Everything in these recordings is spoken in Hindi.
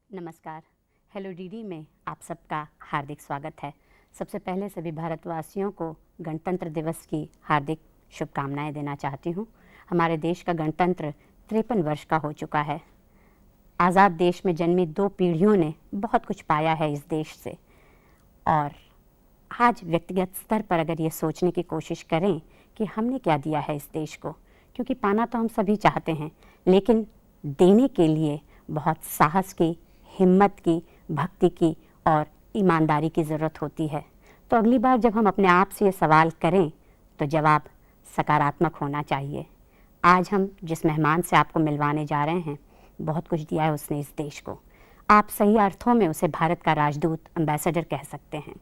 नमस्कार, हेलो डीडी में आप सबका हार्दिक स्वागत है। सबसे पहले सभी भारतवासियों को गणतंत्र दिवस की हार्दिक शुभकामनाएं देना चाहती हूं। हमारे देश का गणतंत्र 53 वर्ष का हो चुका है। आज़ाद देश में जन्मी 2 पीढ़ियों ने बहुत कुछ पाया है इस देश से, और आज व्यक्तिगत स्तर पर अगर ये सोचने की कोशिश करें कि हमने क्या दिया है इस देश को, क्योंकि पाना तो हम सभी चाहते हैं, लेकिन देने के लिए बहुत साहस की, हिम्मत की, भक्ति की और ईमानदारी की ज़रूरत होती है। तो अगली बार जब हम अपने आप से ये सवाल करें तो जवाब सकारात्मक होना चाहिए। आज हम जिस मेहमान से आपको मिलवाने जा रहे हैं, बहुत कुछ दिया है उसने इस देश को। आप सही अर्थों में उसे भारत का राजदूत, एम्बेसडर कह सकते हैं।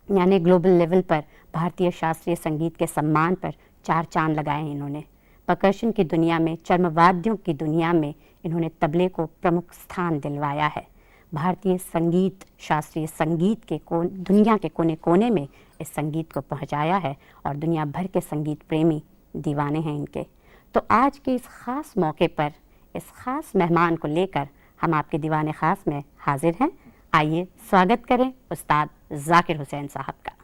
यानी ग्लोबल लेवल पर भारतीय शास्त्रीय संगीत के सम्मान पर 4 चांद लगाए हैं इन्होंने। परकशन की दुनिया में, चर्मवाद्यों की दुनिया में इन्होंने तबले को प्रमुख स्थान दिलवाया है। भारतीय संगीत, शास्त्रीय संगीत के दुनिया के कोने कोने में इस संगीत को पहुंचाया है, और दुनिया भर के संगीत प्रेमी दीवाने हैं इनके। तो आज के इस ख़ास मौके पर इस ख़ास मेहमान को लेकर हम आपके दीवाने ख़ास में हाजिर हैं। आइए स्वागत करें उस्ताद जाकिर हुसैन साहब का।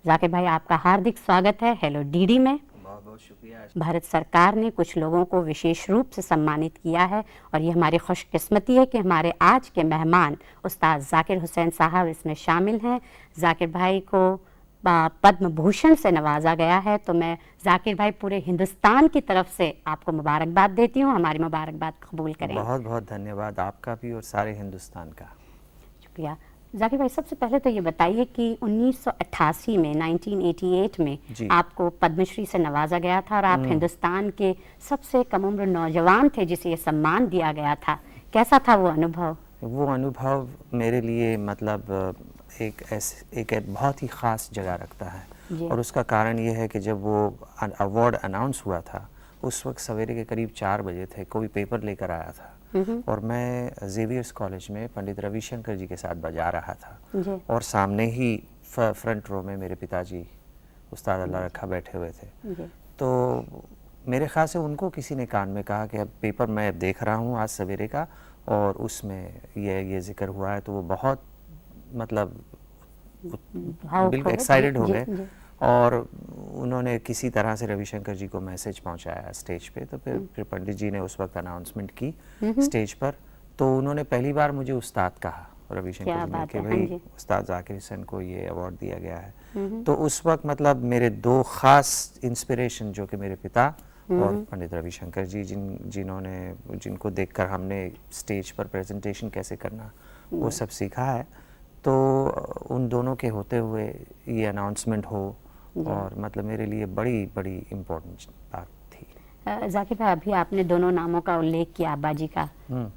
जाकिर भाई, आपका हार्दिक स्वागत है हेलो डीडी में। बहुत बहुत शुक्रिया। भारत सरकार ने कुछ लोगों को विशेष रूप से सम्मानित किया है, और ये हमारी खुशकिस्मती है कि हमारे आज के मेहमान उस्ताद जाकिर हुसैन साहब इसमें शामिल हैं। जाकिर भाई को पद्म भूषण से नवाजा गया है, तो मैं जाकिर भाई पूरे हिंदुस्तान की तरफ से आपको मुबारकबाद देती हूँ। हमारी मुबारकबाद कबूल करें। बहुत बहुत धन्यवाद आपका भी और सारे हिंदुस्तान का। शुक्रिया। जाकिर भाई, सबसे पहले तो ये बताइए कि 1988 में 1988 में आपको पद्मश्री से नवाजा गया था, और आप हिंदुस्तान के सबसे कम उम्र नौजवान थे जिसे ये सम्मान दिया गया था। कैसा था वो अनुभव? वो अनुभव मेरे लिए मतलब एक बहुत ही ख़ास जगह रखता है, और उसका कारण ये है कि जब वो अवार्ड अनाउंस हुआ था उस वक्त सवेरे के करीब 4 बजे थे। कोई पेपर लेकर आया था और मैं ज़ेवियर्स कॉलेज में पंडित रविशंकर जी के साथ बजा रहा था, और सामने ही फ्रंट रो में मेरे पिताजी उस्ताद अल्लाह रखा बैठे हुए थे। तो मेरे ख्याल से उनको किसी ने कान में कहा कि अब पेपर मैं देख रहा हूँ आज सवेरे का, और उसमें ये जिक्र हुआ है। तो वो बहुत मतलब बिल्कुल एक्साइटेड हो गए, और उन्होंने किसी तरह से रविशंकर जी को मैसेज पहुंचाया स्टेज पे। तो फिर पंडित जी ने उस वक्त अनाउंसमेंट की स्टेज पर, तो उन्होंने पहली बार मुझे उस्ताद कहा, रविशंकर जी ने, कि भाई उस्ताद जाकिर हुसैन को ये अवार्ड दिया गया है। तो उस वक्त मतलब मेरे 2 खास इंस्पिरेशन, जो कि मेरे पिता और पंडित रविशंकर जी, जिनको देखकर हमने स्टेज पर प्रेजेंटेशन कैसे करना वो सब सीखा है, तो उन दोनों के होते हुए ये अनाउंसमेंट हो, और मतलब मेरे लिए बड़ी बड़ी इम्पोर्टेंट बात थी। जाकिर भाई, अभी आपने दोनों नामों का उल्लेख किया, अब्बा जी का,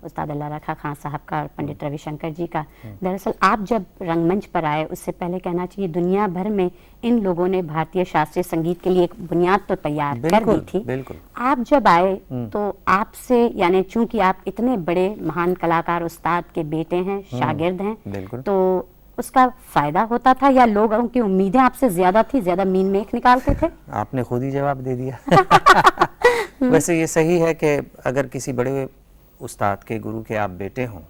उस्ताद अल्लाह रखा खां साहब का, और पंडित रविशंकर जी का। दरअसल आप जब रंगमंच पर आए, उससे पहले कहना चाहिए दुनिया भर में इन लोगों ने भारतीय शास्त्रीय संगीत के लिए एक बुनियाद तो तैयार कर दी थी। बिल्कुल। आप जब आए तो आपसे, यानी चूंकि आप इतने बड़े महान कलाकार उस्ताद के बेटे हैं, शागिर्द हैं, तो उसका फायदा होता था, या लोगों की उम्मीदें आपसे ज्यादा थी, ज्यादा मीन मेख निकालते थे? आपने खुद ही जवाब दे दिया। वैसे ये सही है कि अगर किसी बड़े उस्ताद के, गुरु के आप बेटे हों,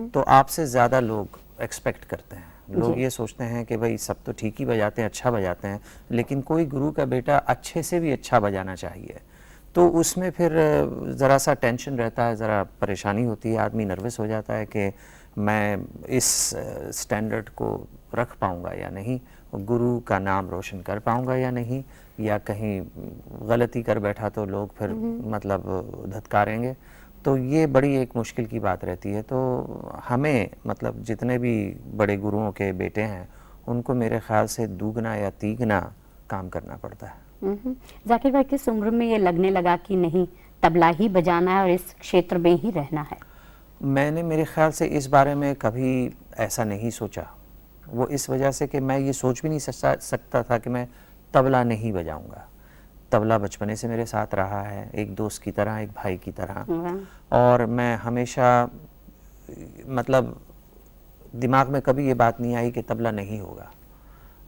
तो आपसे ज़्यादा लोग एक्सपेक्ट करते हैं। लोग ये सोचते हैं कि भाई सब तो ठीक ही बजाते हैं, अच्छा बजाते हैं, लेकिन कोई गुरु का बेटा अच्छे से भी अच्छा बजाना चाहिए। तो उसमें फिर ज़रा सा टेंशन रहता है, ज़रा परेशानी होती है, आदमी नर्वस हो जाता है कि मैं इस स्टैंडर्ड को रख पाऊँगा या नहीं, गुरु का नाम रोशन कर पाऊँगा या नहीं, या कहीं गलती कर बैठा तो लोग फिर मतलब धत्कारेंगे। तो ये बड़ी एक मुश्किल की बात रहती है। तो हमें मतलब जितने भी बड़े गुरुओं के बेटे हैं, उनको मेरे ख्याल से दुगना या तीगना काम करना पड़ता है। जाकिर भाई, किस उम्र में ये लगने लगा कि नहीं, तबला ही बजाना है और इस क्षेत्र में ही रहना है? मैंने मेरे ख्याल से इस बारे में कभी ऐसा नहीं सोचा। वो इस वजह से कि मैं ये सोच भी नहीं सकता था कि मैं तबला नहीं बजाऊंगा। तबला बचपने से मेरे साथ रहा है, एक दोस्त की तरह, एक भाई की तरह। और मैं हमेशा मतलब दिमाग में कभी ये बात नहीं आई कि तबला नहीं होगा।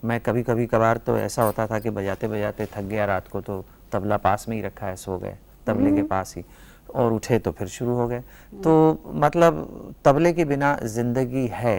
मैं कभी कभी कभार तो ऐसा होता था कि बजाते बजाते थक गया रात को, तो तबला पास में ही रखा है, सो गए तबले के पास ही, और उठे तो फिर शुरू हो गए। तो मतलब तबले के बिना ज़िंदगी है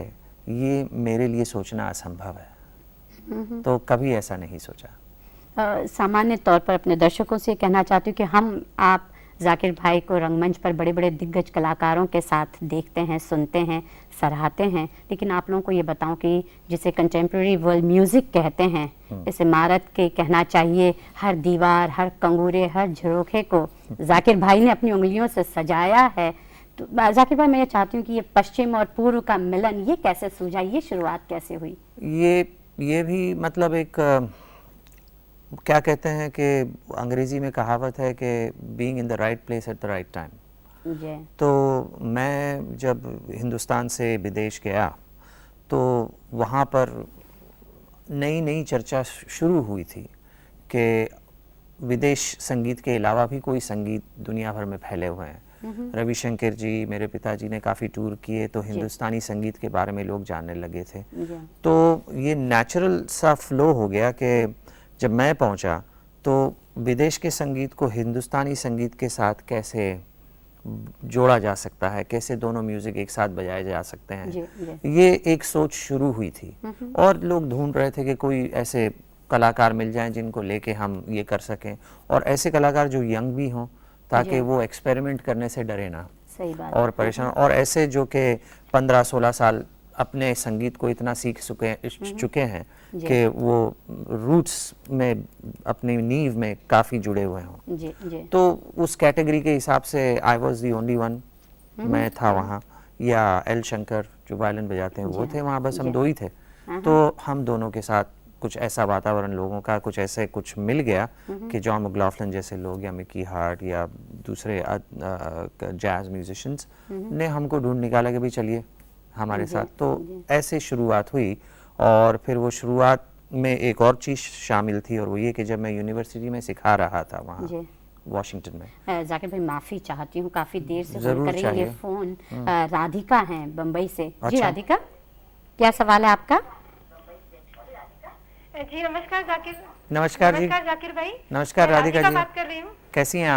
ये मेरे लिए सोचना असंभव है। तो कभी ऐसा नहीं सोचा। सामान्य तौर पर अपने दर्शकों से कहना चाहती हूँ कि हम आप जाकिर भाई को रंगमंच पर बड़े बड़े दिग्गज कलाकारों के साथ देखते हैं, सुनते हैं, सराहते हैं, लेकिन आप लोगों को ये बताऊं कि जिसे कंटेम्प्रेरी वर्ल्ड म्यूज़िक कहते हैं, इस इमारत के कहना चाहिए हर दीवार, हर कंगूरे, हर झरोखे को जाकिर भाई ने अपनी उंगलियों से सजाया है। तो जाकिर भाई, मैं ये चाहती हूँ कि ये पश्चिम और पूर्व का मिलन ये कैसे सूझा, ये शुरुआत कैसे हुई? ये भी मतलब एक क्या कहते हैं कि अंग्रेजी में कहावत है कि being in the right place at the right time. तो मैं जब हिंदुस्तान से विदेश गया तो वहाँ पर नई नई चर्चा शुरू हुई थी कि विदेश संगीत के अलावा भी कोई संगीत दुनिया भर में फैले हुए हैं। रविशंकर जी, मेरे पिताजी ने काफ़ी टूर किए, तो हिंदुस्तानी संगीत के बारे में लोग जानने लगे थे। तो ये नेचुरल सा फ्लो हो गया कि जब मैं पहुंचा तो विदेश के संगीत को हिंदुस्तानी संगीत के साथ कैसे जोड़ा जा सकता है, कैसे दोनों म्यूज़िक एक साथ बजाए जा सकते हैं, ये एक सोच शुरू हुई थी। और लोग ढूंढ रहे थे कि कोई ऐसे कलाकार मिल जाएं जिनको लेके हम ये कर सकें, और ऐसे कलाकार जो यंग भी हों ताकि वो एक्सपेरिमेंट करने से डरे ना। सही बात। और परेशान, और ऐसे जो कि 15-16 साल अपने संगीत को इतना सीख चुके हैं कि वो रूट्स में, अपनी नींव में काफ़ी जुड़े हुए हों। तो उस कैटेगरी के हिसाब से I was the only one, मैं था वहाँ। या एल शंकर जो वायलिन बजाते हैं वो थे वहाँ, बस हम दो ही थे। तो हम दोनों के साथ कुछ ऐसा वातावरण, लोगों का कुछ ऐसे कुछ मिल गया कि जॉन मैक्लॉफ्लिन जैसे लोग या मिकी हार्ट या दूसरे जैज म्यूजिशियंस ने हमको ढूंढ निकाला कि भाई चलिए हमारे साथ। तो ऐसे शुरुआत हुई। और फिर वो शुरुआत में एक और चीज़ शामिल थी, और वो ये कि जब मैं यूनिवर्सिटी में सिखा रहा था वहाँ वॉशिंगटन में। जाकिर भाई, माफ़ी चाहती हूँ, काफ़ी देर से फोन कर रही है। ये फ़ोन राधिका हैं बम्बई से। अच्छा। जी राधिका, क्या सवाल है आपका? जी नमस्कार जाकिर। नमस्कार जी। नमस्कार जाकिर भाई। नमस्कार राधिका जी, बात कर रही हूँ। कैसी हैं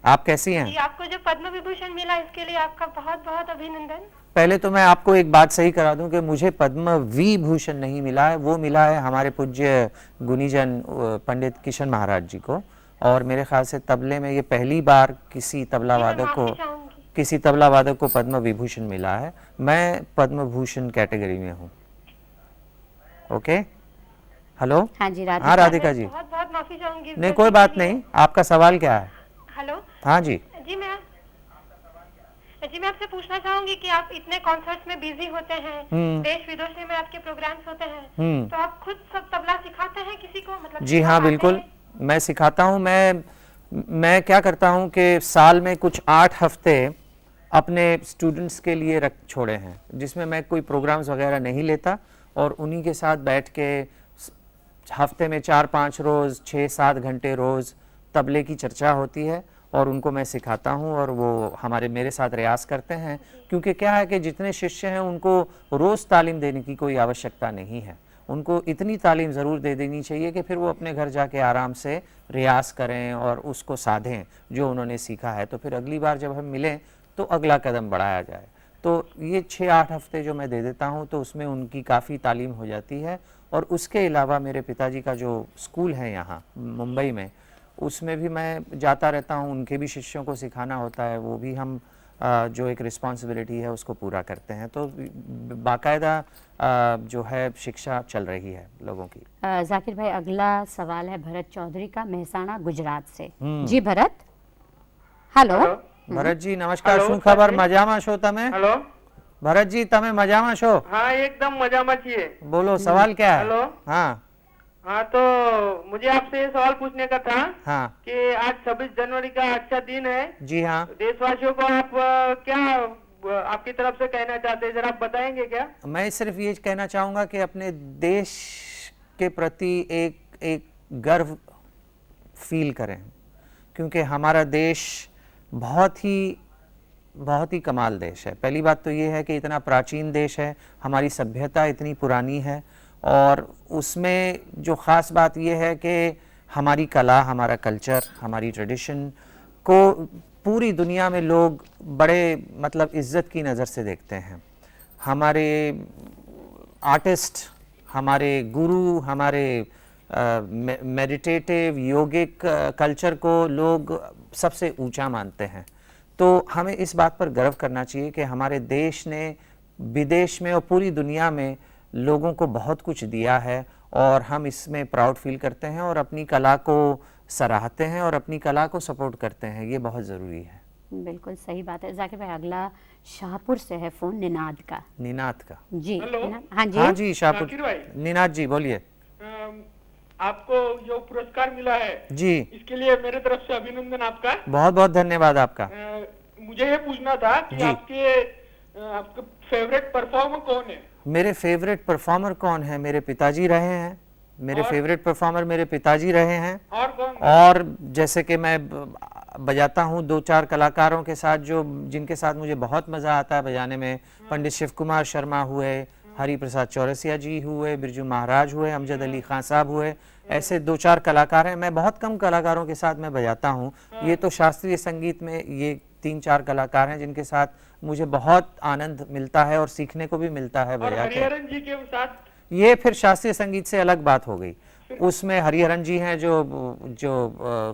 आप कैसी हैं? जी, आपको जो पद्म विभूषण मिला इसके लिए आपका बहुत बहुत अभिनंदन। पहले तो मैं आपको एक बात सही करा दूं कि मुझे पद्म विभूषण नहीं मिला है, वो मिला है हमारे पूज्य गुनीजन पंडित किशन महाराज जी को। और मेरे ख्याल से तबले में ये पहली बार किसी तबला वादक को पद्म विभूषण मिला है। मैं पद्म भूषण कैटेगरी में हूँ। Okay, hello. हाँ जी राधिका। हाँ राधिका जी, बहुत बहुत माफी चाहूंगी। नहीं कोई बात नहीं। आपका सवाल क्या है? हेलो। हाँ जी। जी मैं आपसे पूछना चाहूंगी कि आप इतने कॉन्सर्ट्स में बिजी होते हैं, देश विदेश में आपके प्रोग्राम्स होते हैं, तो आप खुद सब तबला सिखाते हैं किसी को? मतलब जी हाँ बिल्कुल, मैं सिखाता हूँ। मैं क्या करता हूँ कि साल में कुछ 8 हफ्ते अपने स्टूडेंट्स के लिए रख छोड़े हैं, जिसमें मैं कोई प्रोग्राम्स वगैरह नहीं लेता, और उन्हीं के साथ बैठ के हफ्ते में 4-5 रोज़ 6-7 घंटे रोज़ तबले की चर्चा होती है, और उनको मैं सिखाता हूँ, और वो मेरे साथ रियाज करते हैं। क्योंकि क्या है कि जितने शिष्य हैं उनको रोज़ तालीम देने की कोई आवश्यकता नहीं है, उनको इतनी तालीम ज़रूर दे देनी चाहिए कि फिर वो अपने घर जाके आराम से रियाज करें और उसको साधें जो उन्होंने सीखा है। तो फिर अगली बार जब हम मिलें तो अगला कदम बढ़ाया जाए। तो ये 6-8 हफ्ते जो मैं दे देता हूँ, तो उसमें उनकी काफ़ी तालीम हो जाती है। और उसके अलावा मेरे पिताजी का जो स्कूल है यहाँ मुंबई में, उसमें भी मैं जाता रहता हूँ, उनके भी शिष्यों को सिखाना होता है, वो भी हम जो एक रिस्पॉन्सिबिलिटी है उसको पूरा करते हैं। तो बाकायदा जो है शिक्षा चल रही है लोगों की। जाकिर भाई, अगला सवाल है भरत चौधरी का, मेहसाणा गुजरात से। जी भरत। हेलो भरत जी नमस्कार। શું ખબર? મજામાં છો તમે? हेलो भरत जी, તમે મજામાં છો? हाँ एकदम मजाમાં છીએ। बोलो, सवाल क्या है? हेलो हाँ हाँ, तो मुझे आपसे ये सवाल पूछने का था हाँ कि आज 26 जनवरी का अच्छा दिन है। जी हाँ। देशवासियों को आप क्या आपकी तरफ से कहना चाहते हैं, जरा आप बताएंगे क्या? मैं सिर्फ ये कहना चाहूँगा कि अपने देश के प्रति एक गर्व फील करें, क्योंकि हमारा देश बहुत ही कमाल देश है। पहली बात तो ये है कि इतना प्राचीन देश है, हमारी सभ्यता इतनी पुरानी है, और उसमें जो ख़ास बात ये है कि हमारी कला, हमारा कल्चर, हमारी ट्रेडिशन को पूरी दुनिया में लोग बड़े मतलब इज़्ज़त की नज़र से देखते हैं। हमारे आर्टिस्ट, हमारे गुरु, हमारे मेडिटेटिव योगिक कल्चर को लोग सबसे ऊंचा मानते हैं। तो हमें इस बात पर गर्व करना चाहिए कि हमारे देश ने विदेश में और पूरी दुनिया में लोगों को बहुत कुछ दिया है, और हम इसमें प्राउड फील करते हैं और अपनी कला को सराहते हैं और अपनी कला को सपोर्ट करते हैं। ये बहुत ज़रूरी है। बिल्कुल सही बात है। जाकिर भाई, अगला शाहपुर से है फोन, निनाद का। निनाद का जी। हेलो। हाँ जी। हाँ जी, शाहपुर। जाकिर भाई, निनाद जी बोलिए। आपको जो पुरस्कार मिला है जी, इसके लिए मेरे तरफ से अभिनंदन आपका। बहुत बहुत धन्यवाद आपका। मुझे ये पूछना था कि जी। आपके फेवरेट परफॉर्मर कौन है? मेरे फेवरेट परफॉर्मर कौन है? मेरे पिताजी रहे हैं। मेरे और? फेवरेट परफॉर्मर मेरे पिताजी रहे हैं। और कौन? और जैसे कि मैं बजाता हूँ 2-4 कलाकारों के साथ जो जिनके साथ मुझे बहुत मज़ा आता है बजाने में। पंडित शिव कुमार शर्मा हुए, हरि प्रसाद चौरसिया जी हुए, बिरजू महाराज हुए, अमजद अली खान साहब हुए। ऐसे 2-4 कलाकार हैं। मैं बहुत कम कलाकारों के साथ मैं बजाता हूँ। ये तो शास्त्रीय संगीत में ये 3-4 कलाकार हैं जिनके साथ मुझे बहुत आनंद मिलता है और सीखने को भी मिलता है और बजा के। हरिहरन जी के साथ? ये फिर शास्त्रीय संगीत से अलग बात हो गई। उसमें हरिहरन जी हैं जो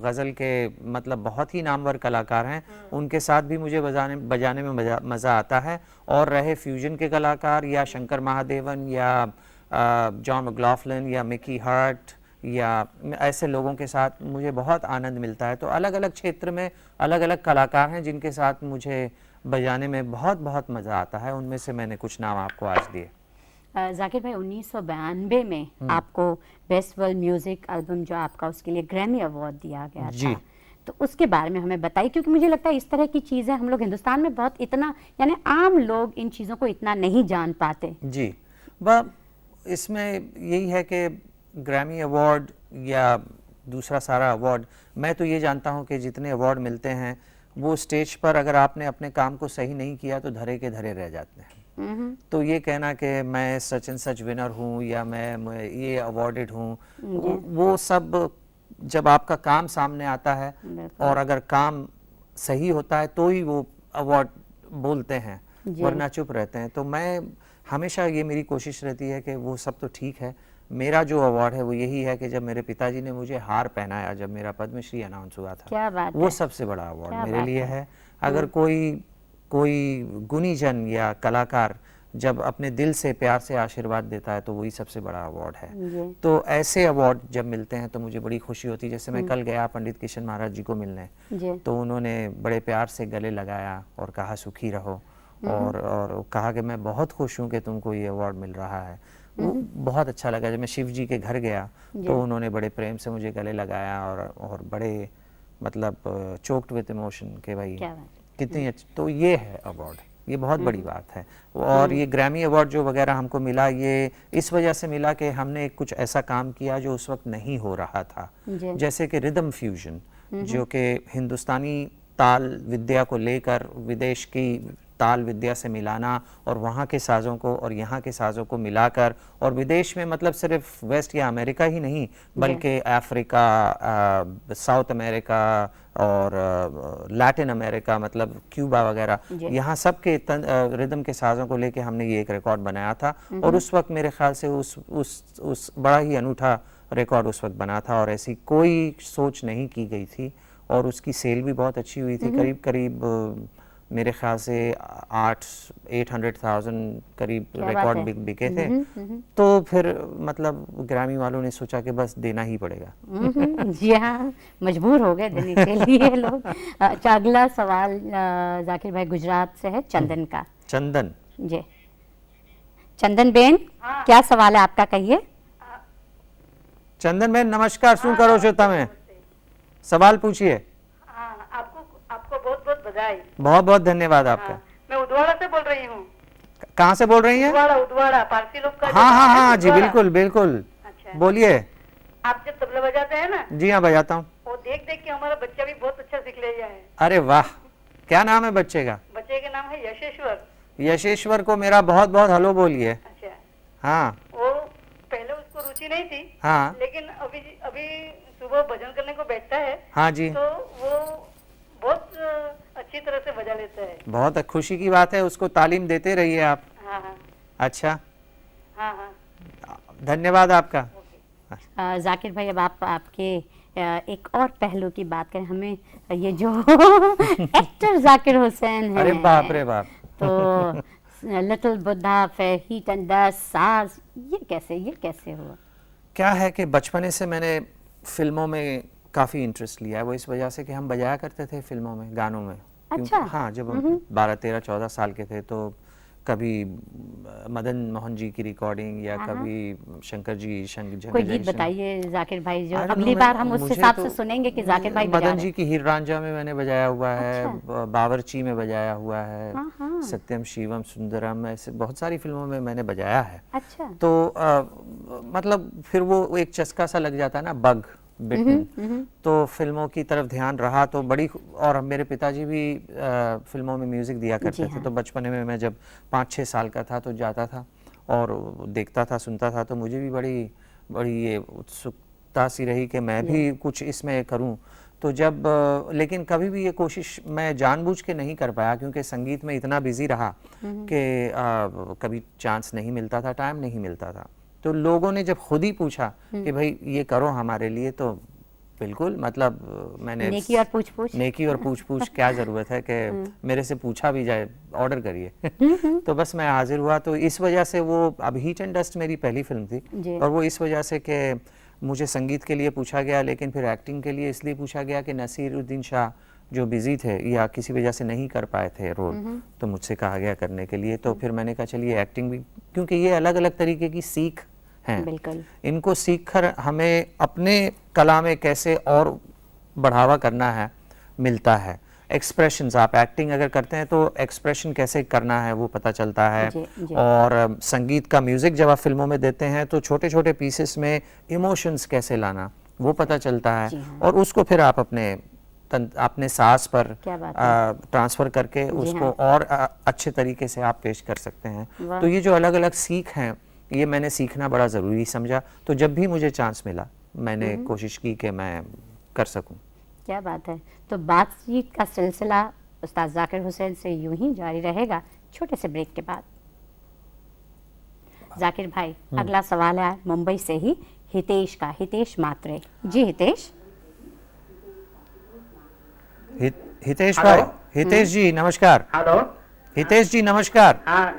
गज़ल के मतलब बहुत ही नामवर कलाकार हैं। उनके साथ भी मुझे बजाने में मज़ा आता है। और रहे फ्यूजन के कलाकार या शंकर महादेवन या जॉन मैक्लॉफ्लिन या मिकी हर्ट या ऐसे लोगों के साथ मुझे बहुत आनंद मिलता है। तो अलग अलग क्षेत्र में अलग अलग कलाकार हैं जिनके साथ मुझे बजाने में बहुत बहुत मज़ा आता है। उनमें से मैंने कुछ नाम आपको आज दिए। जाकिर भाई, 1992 में आपको बेस्ट वर्ल्ड म्यूजिक एल्बम जो आपका, उसके लिए ग्रैमी अवार्ड दिया गया जी। था। तो उसके बारे में हमें बताइए, क्योंकि मुझे लगता है इस तरह की चीज़ें हम लोग हिंदुस्तान में बहुत इतना, यानी आम लोग इन चीज़ों को इतना नहीं जान पाते। जी, वह इसमें यही है कि ग्रैमी अवार्ड या दूसरा सारा अवार्ड, मैं तो ये जानता हूँ कि जितने अवार्ड मिलते हैं वो स्टेज पर अगर आपने अपने काम को सही नहीं किया तो धरे के धरे रह जाते हैं। तो ये कहना कि मैं सच एंड सच विनर हूँ या मैं ये अवार्डेड हूँ, वो सब जब आपका काम सामने आता है और अगर काम सही होता है तो ही वो अवार्ड बोलते हैं, वरना चुप रहते हैं। तो मैं हमेशा ये मेरी कोशिश रहती है कि वो सब तो ठीक है, मेरा जो अवार्ड है वो यही है कि जब मेरे पिताजी ने मुझे हार पहनाया जब मेरा पद्मश्री अनाउंस हुआ था, क्या बात वो है। सबसे बड़ा अवार्ड क्या मेरे बात लिए है। है। अगर कोई गुणीजन या कलाकार जब अपने दिल से प्यार से आशीर्वाद देता है तो वही सबसे बड़ा अवार्ड है। तो ऐसे अवार्ड जब मिलते हैं तो मुझे बड़ी खुशी होती है। जैसे मैं कल गया पंडित किशन महाराज जी को मिलने, तो उन्होंने बड़े प्यार से गले लगाया और कहा सुखी रहो, और कहा कि मैं बहुत खुश हूँ कि तुमको ये अवार्ड मिल रहा है। वो बहुत अच्छा लगा। जब मैं शिव जी के घर गया तो उन्होंने बड़े प्रेम से मुझे गले लगाया और बड़े मतलब चोक्ड विद इमोशन के भाई कितनी अच्छी। तो ये है अवार्ड, ये बहुत बड़ी बात है। और ये ग्रैमी अवार्ड जो वगैरह हमको मिला, ये इस वजह से मिला कि हमने कुछ ऐसा काम किया जो उस वक्त नहीं हो रहा था, जैसे कि रिदम फ्यूजन, जो कि हिंदुस्तानी ताल विद्या को लेकर विदेश की ताल विद्या से मिलाना और वहाँ के साज़ों को और यहाँ के साज़ों को मिलाकर, और विदेश में मतलब सिर्फ वेस्ट या अमेरिका ही नहीं बल्कि अफ्रीका, साउथ अमेरिका और लैटिन अमेरिका, मतलब क्यूबा वगैरह, यहाँ सब के रिदम के साज़ों को लेके हमने ये एक रिकॉर्ड बनाया था। और उस वक्त मेरे ख्याल से उस बड़ा ही अनूठा रिकॉर्ड उस वक्त बना था और ऐसी कोई सोच नहीं की गई थी। और उसकी सेल भी बहुत अच्छी हुई थी, करीब करीब मेरे ख्याल से 800,000 करीब रिकॉर्ड बिके थे। तो फिर मतलब ग्रैमी वालों ने सोचा कि बस देना ही पड़ेगा। जी हाँ, मजबूर हो गए देने के लिए लोग। अच्छा, अगला सवाल जाकिर भाई गुजरात से है, चंदन का। चंदन जी, चंदन बेन, क्या सवाल है आपका, कहिए। चंदन बहन नमस्कार, શું કરો છો તમે? सवाल पूछिए। हाँ, आपको बहुत बहुत बधाई। बहुत बहुत धन्यवाद आपका। मैं उदवाड़ा से बोल रही हूँ। कहाँ से बोल रही हैं? उदवाड़ा पारसी लोग का। हाँ हाँ हाँ जी, बिल्कुल बिल्कुल। अच्छा, बोलिए। आप जब तबला बजाते हैं ना, जी हाँ, बजाता हूँ। वो देख देख के हमारा बच्चा भी बहुत अच्छा सीख लिया है। अरे वाह, क्या नाम है बच्चे का? बच्चे का नाम है यशेश्वर। यशेश्वर को मेरा बहुत बहुत हेलो बोलिए। अच्छा, हाँ वो पहले उसको रुचि नहीं थी, हाँ लेकिन अभी अभी सुबह भजन करने को बैठता है हाँ जी, तो वो बहुत अच्छी तरह से बजा लेता है। बहुत खुशी की बात है, उसको तालीम देते रहिए आप। हाँ हाँ अच्छा, हाँ हाँ। धन्यवाद आपका। जाकिर भाई, अब आपके एक और पहलू की बात करें, हमें ये जो एक्टर जाकिर हुसैन है, अरे बाप रे बाप, तो लिटिल बुद्धा, फिर हीट एंड डस्ट, साज, ये कैसे हुआ? क्या है कि बचपने से मैंने फिल्मों में काफ़ी इंटरेस्ट लिया है। वो इस वजह से कि हम बजाया करते थे फिल्मों में, गानों में। अच्छा। हाँ, जब हम 12, 13, 14 साल के थे तो कभी मदन मोहन जी की रिकॉर्डिंग या कभी शंकर जी कोई गीत बताइए जाकिर भाई, जो I don't अगली know, बार हम उस मुझे हिसाब तो से सुनेंगे कि जाकिर भाई बजा मदन रहे जी की हीर रांझा में मैंने बजाया हुआ है, अच्छा। बावर्ची में बजाया हुआ है, हाँ, हाँ। सत्यम शिवम सुंदरम, ऐसे बहुत सारी फिल्मों में मैंने बजाया है। अच्छा। तो मतलब फिर वो एक चस्का सा लग जाता है ना, बग बिटन, तो फिल्मों की तरफ ध्यान रहा तो बड़ी। और मेरे पिताजी भी फिल्मों में म्यूजिक दिया करते थे, तो बचपने में मैं जब 5-6 साल का था तो जाता था और देखता था, सुनता था, तो मुझे भी बड़ी ये उत्सुकता सी रही कि मैं भी कुछ इसमें करूं। तो जब लेकिन कभी भी ये कोशिश मैं जानबूझ के नहीं कर पाया, क्योंकि संगीत में इतना बिजी रहा कि कभी चांस नहीं मिलता था, टाइम नहीं मिलता था। तो लोगों ने जब खुद ही पूछा कि भाई ये करो हमारे लिए, तो बिल्कुल, मतलब मैंने नेकी और पूछ-पूछ क्या ज़रूरत है कि मेरे से पूछा भी जाए, ऑर्डर करिए। तो बस मैं हाजिर हुआ। तो इस वजह से वो अब हीट एंड डस्ट मेरी पहली फिल्म थी, और वो इस वजह से कि मुझे संगीत के लिए पूछा गया, लेकिन फिर एक्टिंग के लिए इसलिए पूछा गया कि नसीरुद्दीन शाह जो बिजी थे या किसी वजह से नहीं कर पाए थे रोल, तो मुझसे कहा गया करने के लिए। तो फिर मैंने कहा चलिए एक्टिंग भी, क्योंकि ये अलग अलग तरीके की सीख हैं, बिल्कुल, इनको सीख कर हमें अपने कला में कैसे और बढ़ावा करना है, मिलता है। एक्सप्रेशंस, आप एक्टिंग अगर करते हैं तो एक्सप्रेशन कैसे करना है वो पता चलता है। जी। और संगीत का म्यूजिक जब आप फिल्मों में देते हैं तो छोटे छोटे पीसेस में इमोशंस कैसे लाना वो पता चलता है, और उसको फिर आप अपने साज पर ट्रांसफर करके उसको और अच्छे तरीके से आप पेश कर सकते हैं। तो ये जो अलग अलग सीख हैं, ये मैंने सीखना बड़ा ज़रूरी समझा। तो जब भी मुझे चांस मिला मैंने कोशिश की कि मैं कर सकूं। क्या बात है। तो बातचीत का सिलसिला उस्ताद जाकिर हुसैन से यूं ही जारी रहेगा छोटे से ब्रेक के बाद। जाकिर भाई, अगला सवाल है मुंबई से ही हितेश का, हितेश मात्रे जी। हितेश भाई, हितेश जी नमस्कार। हेलो हितेश जी नमस्कार। हाँ,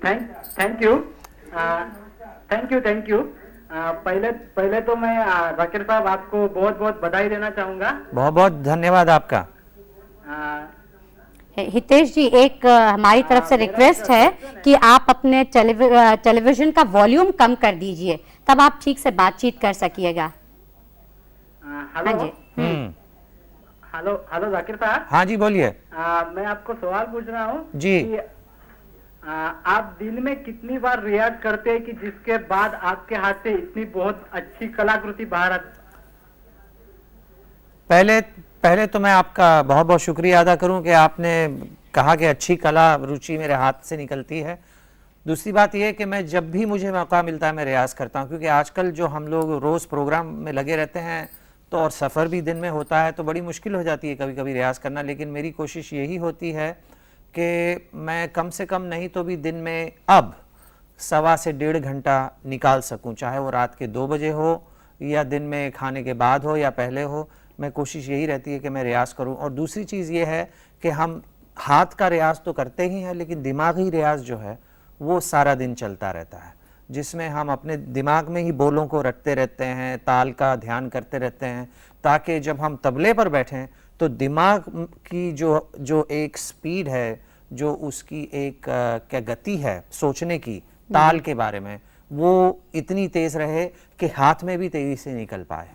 थैंक यू। पहले तो मैं जाकिर साहब आपको बहुत बहुत बधाई देना चाहूँगा। बहुत बहुत धन्यवाद आपका। हितेश जी, एक हमारी तरफ से रिक्वेस्ट है कि आप अपने टेलीविजन का वॉल्यूम कम कर दीजिए, तब आप ठीक से बातचीत कर सकिएगा। हेलो हाँ जी। हेलो जाकिर साहब। हाँ जी बोलिए। मैं आपको सवाल पूछ रहा हूँ जी। कि आप दिन में कितनी बार रियाज करते हैं कि जिसके बाद आपके हाथ से इतनी बहुत अच्छी कलाकृति बाहर पहले तो मैं आपका बहुत बहुत शुक्रिया अदा करूं कि आपने कहा कि अच्छी कला रुचि मेरे हाथ से निकलती है। दूसरी बात यह है कि मैं जब भी मुझे मौका मिलता है मैं रियाज करता हूं, क्योंकि आजकल जो हम लोग रोज़ प्रोग्राम में लगे रहते हैं तो और सफ़र भी दिन में होता है, तो बड़ी मुश्किल हो जाती है कभी कभी रियाज करना। लेकिन मेरी कोशिश यही होती है कि मैं कम से कम नहीं तो भी दिन में अब 1.25 से 1.5 घंटा निकाल सकूं, चाहे वो रात के 2 बजे हो या दिन में खाने के बाद हो या पहले हो। मैं कोशिश यही रहती है कि मैं रियाज करूं। और दूसरी चीज़ ये है कि हम हाथ का रियाज तो करते ही हैं, लेकिन दिमागी रियाज जो है वो सारा दिन चलता रहता है, जिसमें हम अपने दिमाग में ही बोलों को रटते रहते हैं, ताल का ध्यान करते रहते हैं, ताकि जब हम तबले पर बैठें तो दिमाग की जो एक स्पीड है, जो उसकी एक क्या गति है सोचने की, ताल के बारे में, वो इतनी तेज़ रहे कि हाथ में भी तेज़ी से निकल पाए।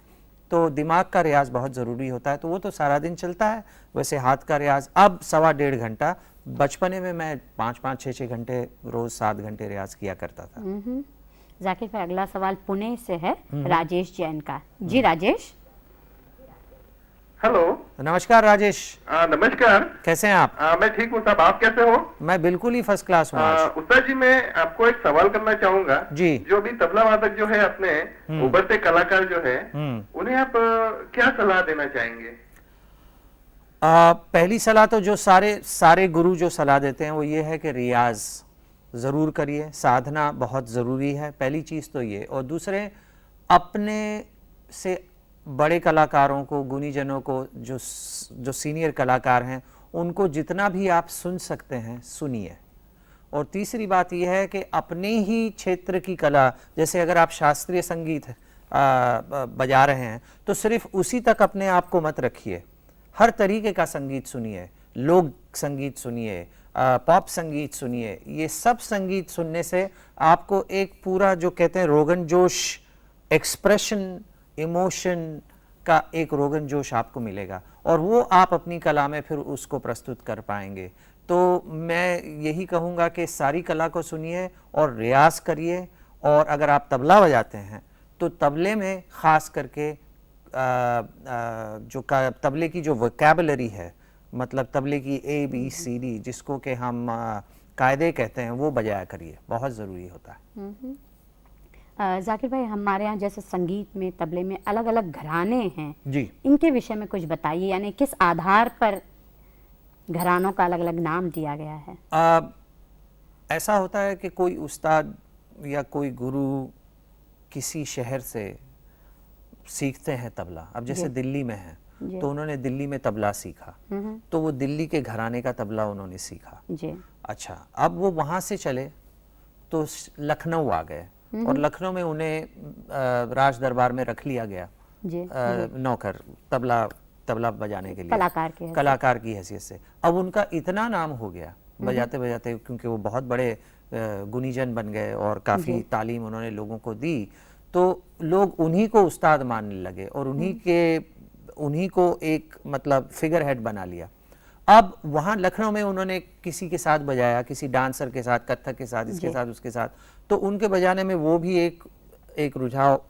तो दिमाग का रियाज बहुत ज़रूरी होता है, तो वो तो सारा दिन चलता है। वैसे हाथ का रियाज अब 1.25 घंटा, बचपने में मैं 5-5, 6-6 घंटे रोज़ 7 घंटे रियाज किया करता था। जाकिर भाई, अगला सवाल पुणे से है राजेश जैन का। जी राजेश। हेलो। नमस्कार राजेश। नमस्कार। कैसे हैं आप? मैं ठीक हूँ साहब, आप कैसे हो? मैं बिल्कुल ही फर्स्ट क्लास हूँ आज। उस्ताद जी, मैं आपको एक सवाल करना चाहूंगा। जी। जो भी तबला वादक जो है, अपने उभरते कलाकार जो है, उन्हें आप क्या सलाह देना चाहेंगे? पहली सलाह तो जो सारे गुरु जो सलाह देते हैं वो ये है कि रियाज ज़रूर करिए, साधना बहुत ज़रूरी है, पहली चीज़ तो ये। और दूसरे, अपने से बड़े कलाकारों को, गुणीजनों को, जो सीनियर कलाकार हैं, उनको जितना भी आप सुन सकते हैं सुनिए। और तीसरी बात यह है कि अपने ही क्षेत्र की कला, जैसे अगर आप शास्त्रीय संगीत बजा रहे हैं तो सिर्फ उसी तक अपने आप को मत रखिए, हर तरीके का संगीत सुनिए, लोक संगीत सुनिए, पॉप संगीत सुनिए। ये सब संगीत सुनने से आपको एक पूरा, जो कहते हैं रोगन जोश, एक्सप्रेशन, इमोशन का एक रोगन जोश आपको मिलेगा, और वो आप अपनी कला में फिर उसको प्रस्तुत कर पाएंगे। तो मैं यही कहूँगा कि सारी कला को सुनिए और रियाज करिए। और अगर आप तबला बजाते हैं तो तबले में ख़ास करके जो तबले की जो वोकैबुलरी है, मतलब तबले की ABCD, जिसको कि हम कायदे कहते हैं, वो बजाया करिए, बहुत ज़रूरी होता है। जाकिर भाई, हमारे यहाँ जैसे संगीत में, तबले में अलग अलग घराने हैं जी, इनके विषय में कुछ बताइए, यानी किस आधार पर घरानों का अलग अलग नाम दिया गया है? ऐसा होता है कि कोई उस्ताद या कोई गुरु किसी शहर से सीखते हैं तबला। अब जैसे दिल्ली में है तो उन्होंने दिल्ली में तबला सीखा, तो वो दिल्ली के घराने का तबला उन्होंने सीखा। अच्छा, अब वो वहाँ से चले तो लखनऊ आ गए, और लखनऊ में उन्हें राज दरबार में रख लिया गया नौकर, तबला बजाने के लिए, कलाकार की हैसियत से। अब उनका इतना नाम हो गया बजाते बजाते, क्योंकि वो बहुत बड़े गुणीजन बन गए और काफ़ी तालीम उन्होंने लोगों को दी, तो लोग उन्हीं को उस्ताद मानने लगे और उन्हीं को एक मतलब फिगर हेड बना लिया। अब वहाँ लखनऊ में उन्होंने किसी के साथ बजाया, किसी डांसर के साथ, कथक के साथ, इसके साथ, उसके साथ, तो उनके बजाने में वो भी एक रुझाव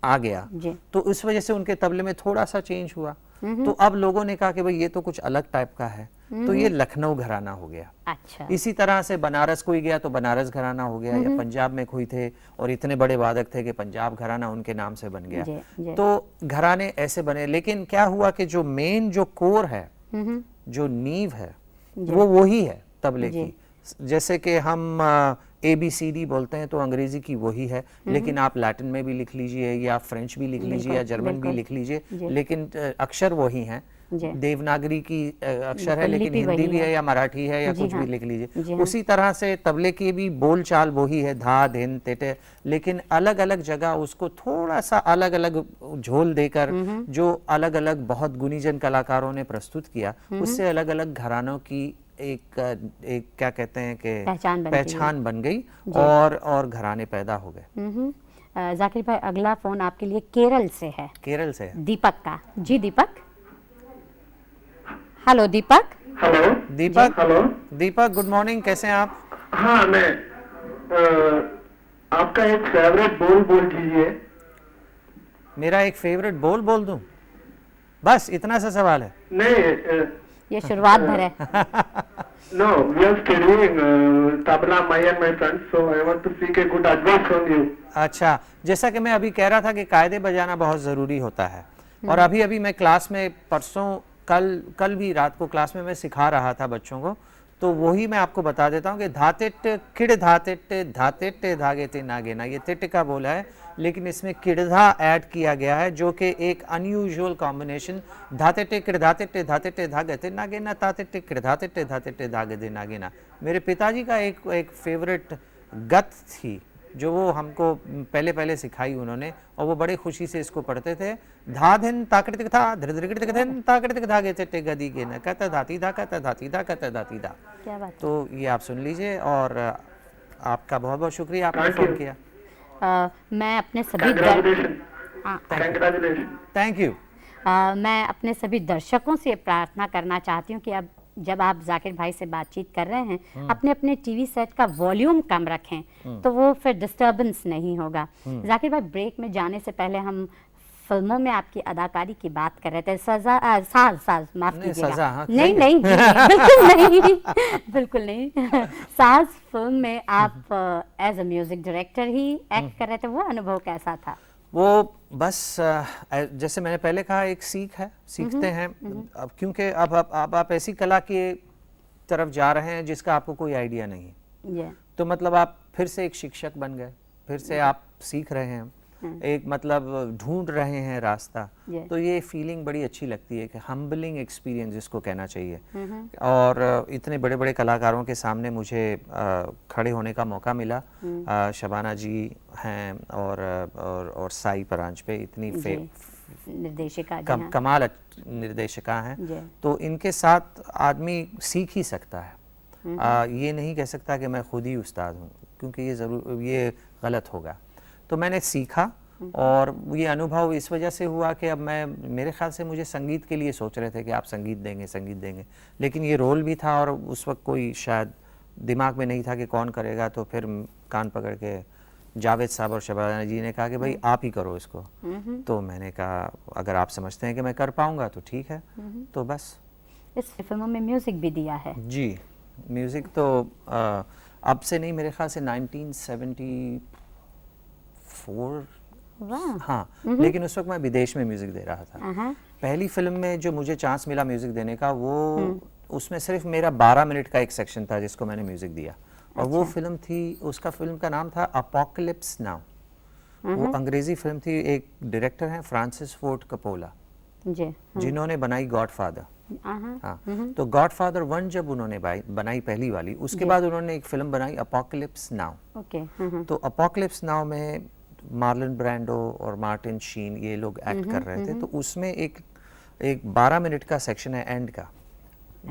आ गया। तो इस वजह से उनके तबले में थोड़ा सा चेंज हुआ। तो अब लोगों ने कहा कि भाई ये तो कुछ अलग टाइप का है, तो ये लखनऊ घराना हो गया। अच्छा। इसी तरह से बनारस कोई गया तो बनारस घराना हो गया, या पंजाब में कोई थे और इतने बड़े वादक थे कि पंजाब घराना उनके नाम से बन गया। तो घराने ऐसे बने। लेकिन क्या हुआ कि जो मेन जो कोर है, जो नींव है, वो वही है तबले की। जैसे कि हम ABCD बोलते हैं तो अंग्रेजी की वही है, लेकिन आप लैटिन में भी लिख लीजिए, या फ्रेंच भी लिख लीजिए, या जर्मन भी लिख लीजिए, लेकिन अक्षर वही हैं। देवनागरी की अक्षर है, लेकिन हिंदी भी है या मराठी है या कुछ भी लिख लीजिए। उसी तरह से तबले की भी बोलचाल वही है, धा, धिन, तेटे, लेकिन अलग अलग जगह उसको थोड़ा सा अलग अलग झोल देकर, जो अलग अलग बहुत गुणीजन कलाकारों ने प्रस्तुत किया, उससे अलग अलग घरानों की एक क्या कहते हैं कि पहचान बन गई, और घराने पैदा हो गए। जाकिर भाई, अगला फोन आपके लिए केरल से है। केरल से है दीपक का। जी दीपक। हेलो दीपक। हेलो दीपक। हेलो दीपक, गुड मॉर्निंग, कैसे हैं आप? हाँ, मैं आपका एक फेवरेट बोल दीजिए। मेरा एक फेवरेट बोल दूं? बस इतना सा सवाल है? नहीं, ये शुरुआत भर है। No, we are studying tabla, my and my friends, so I want to seek a good advice from you. अच्छा, जैसा कि मैं अभी कह रहा था कि कायदे बजाना बहुत ज़रूरी होता है, और अभी मैं क्लास में परसों कल भी रात को क्लास में मैं सिखा रहा था बच्चों को, तो वही मैं आपको बता देता हूँ कि धातिट किड़ धातिट धातिट धागे ते नागेना, ये तिट का बोला है, लेकिन इसमें किड़धा ऐड किया गया है, जो कि एक अनयूजुअल कॉम्बिनेशन, धातिट किड़ धातिट धातिट धागे ते नागेना, तातिट किड़ धातिट धातिट धागे ते नागेना। मेरे पिताजी का एक फेवरेट गत थी, जो वो हमको पहले सिखाई उन्होंने, और वो बड़े खुशी से इसको पढ़ते थे। धा धिन ताकृतिक था, धृ धिन ताकृतिक धागे ते गदी के न कहता धाती धा कहता धाती धा कहता धाती धा। क्या बात। तो ये आप सुन लीजिए, और आपका बहुत बहुत शुक्रिया, आपने फोन किया। मैं अपने सभी Congratulations. हाँ, Congratulations. Thank you. मैं अपने सभी दर्शकों से प्रार्थना करना चाहती हूँ कि अब जब आप जाकिर भाई से बातचीत कर रहे हैं अपने अपने टीवी सेट का वॉल्यूम कम रखें तो वो फिर डिस्टर्बेंस नहीं होगा। जाकिर भाई, ब्रेक में जाने से पहले हम फिल्मों में आपकी अदाकारी की बात कर रहे थे। साज माफ नहीं, कीजिएगा। सजा, हाँ, नहीं ठीक नहीं जी, बिल्कुल नहीं बिल्कुल नहीं। साज फिल्म में आप एज अ म्यूजिक डायरेक्टर ही एक्ट कर रहे थे, वो अनुभव कैसा था? वो बस जैसे मैंने पहले कहा, एक सीखते हैं। अब क्योंकि अब आप ऐसी कला की तरफ जा रहे हैं जिसका आपको कोई आइडिया नहीं, ये तो मतलब आप फिर से एक शिक्षक बन गए, फिर से आप सीख रहे हैं, एक मतलब ढूंढ रहे हैं रास्ता। तो ये फीलिंग बड़ी अच्छी लगती है कि हम्बलिंग एक्सपीरियंस जिसको कहना चाहिए। और इतने बड़े बड़े कलाकारों के सामने मुझे खड़े होने का मौका मिला। शबाना जी हैं और साई परांजपे, इतनी निर्देशिका जी, हाँ। कमाल निर्देशिका हैं। तो इनके साथ आदमी सीख ही सकता है। ये नहीं कह सकता कि मैं खुद ही उस्ताद हूँ, क्योंकि ये गलत होगा। तो मैंने सीखा और ये अनुभव इस वजह से हुआ कि अब मेरे ख्याल से मुझे संगीत के लिए सोच रहे थे कि आप संगीत देंगे, लेकिन ये रोल भी था और उस वक्त कोई शायद दिमाग में नहीं था कि कौन करेगा। तो फिर कान पकड़ के जावेद साहब और शबाना जी ने कहा कि भाई आप ही करो इसको। तो मैंने कहा अगर आप समझते हैं कि मैं कर पाऊंगा तो ठीक है। तो बस इस फिल्मों में म्यूजिक भी दिया है जी। म्यूजिक तो अब से नहीं, मेरे ख्याल से 1974, हाँ, लेकिन उस वक्त मैं विदेश में म्यूजिक दे रहा था। पहली फिल्म में जो मुझे चांस मिला म्यूजिक देने का, वो उसमें सिर्फ मेरा 12 मिनट का एक सेक्शन था जिसको मैंने म्यूजिक दिया। और वो फिल्म थी, उसका फिल्म का नाम था अपोकलिप्स नाउ। वो अंग्रेजी फिल्म थी। एक डायरेक्टर हैं फ्रांसिस फोर्ड कपोला जी, जिन्होंने बनाई गॉडफादर। हाँ, तो गॉडफादर 1 जब उन्होंने बनाई पहली वाली, उसके बाद उन्होंने एक फिल्म बनाई अपोकलिप्स नाउ। तो अपोकलिप्स नाउ में मार्लन ब्रांडो और मार्टिन शीन ये लोग एक्ट कर रहे थे। तो उसमें एक 12 मिनट का सेक्शन है एंड का,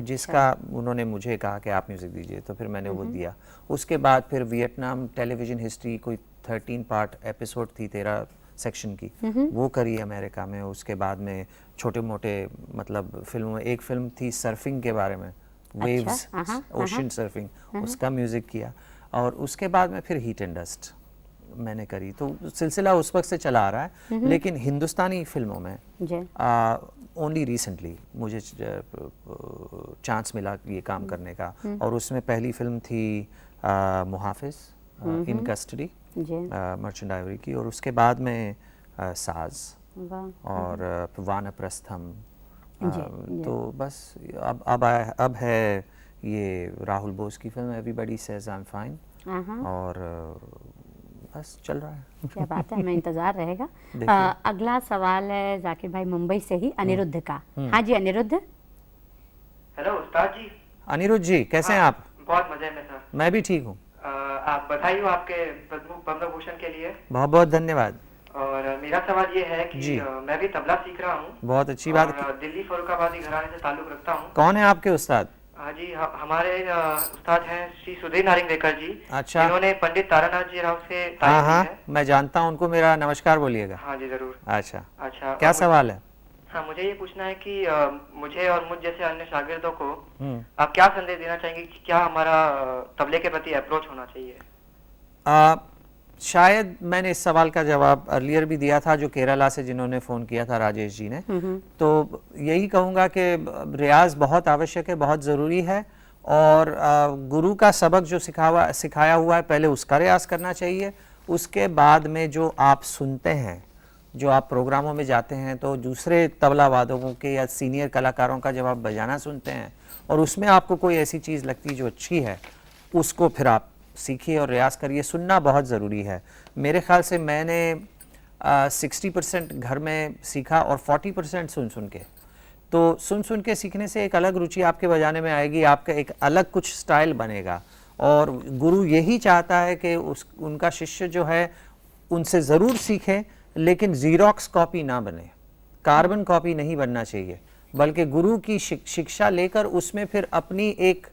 जिसका उन्होंने मुझे कहा कि आप म्यूजिक दीजिए। तो फिर मैंने वो दिया। उसके बाद फिर वियतनाम टेलीविजन हिस्ट्री कोई 13 पार्ट एपिसोड थी 13 सेक्शन की, वो करी अमेरिका में। उसके बाद में छोटे मोटे मतलब फिल्मों में एक फिल्म थी सर्फिंग के बारे में, वेव्स, ओशन सर्फिंग, उसका म्यूजिक किया। और उसके बाद में फिर हीट एंड डस्ट मैंने करी। तो सिलसिला उस वक्त से चला आ रहा है। लेकिन हिंदुस्तानी फिल्मों में ओनली रिसेंटली मुझे चांस मिला ये काम करने का। और उसमें पहली फिल्म थी मुहाफिज, इन कस्टडी, मर्चेंट आइवरी की। और उसके बाद में साज और वानप्रस्थम। तो बस अब है ये राहुल बोस की film everybody says I am fine. और बस चल रहा है। क्या बात है, हमें इंतजार रहेगा। अगला सवाल है जाकिर भाई मुंबई से ही, अनिरुद्ध का। हाँ जी अनिरुद्ध। हेलो उस्ताद जी। अनिरुद्ध जी कैसे हैं आप? बहुत मजे में सर। मैं भी ठीक हूँ। आप बधाई हो आपके पद्म भूषण के लिए। बहुत बहुत धन्यवाद। और मेरा सवाल ये है कि मैं भी तबला सीख रहा हूँ। बहुत अच्छी बात। दिल्ली फरुखाबादी घराने से ताल्लुक रखता हूँ। कौन है आपके उस्ताद? जी हमारे उस्ताद हैं श्री सुधीर नारिंगवेकर जी। अच्छा। जिन्होंने पंडित तारानाथ जी राव से हाँ, मैं जानता हूँ उनको, मेरा नमस्कार बोलिएगा। हाँ जी जरूर। अच्छा, क्या सवाल है? हाँ, मुझे ये पूछना है कि मुझे और मुझ जैसे अन्य शागिर्दों को आप क्या संदेश देना चाहेंगे कि क्या हमारा तबले के प्रति अप्रोच होना चाहिए? शायद मैंने इस सवाल का जवाब अर्लियर भी दिया था, जो केरला से जिन्होंने फ़ोन किया था, राजेश जी ने। तो यही कहूँगा कि रियाज बहुत आवश्यक है, बहुत ज़रूरी है। और गुरु का सबक जो सिखाया हुआ है पहले उसका रियाज करना चाहिए। उसके बाद में जो आप सुनते हैं, जो आप प्रोग्रामों में जाते हैं तो दूसरे तबला वादकों के या सीनियर कलाकारों का जब आप बजाना सुनते हैं और उसमें आपको कोई ऐसी चीज़ लगती जो अच्छी है, उसको फिर आप सीखिए और रियाज करिए। सुनना बहुत ज़रूरी है। मेरे ख्याल से मैंने 60% घर में सीखा और 40% सुन के। तो सुन के सीखने से एक अलग रुचि आपके बजाने में आएगी, आपका एक अलग कुछ स्टाइल बनेगा। और गुरु यही चाहता है कि उनका शिष्य जो है उनसे ज़रूर सीखे, लेकिन ज़ीरोक्स कॉपी ना बने, कार्बन कॉपी नहीं बनना चाहिए, बल्कि गुरु की शिक्षा लेकर उसमें फिर अपनी एक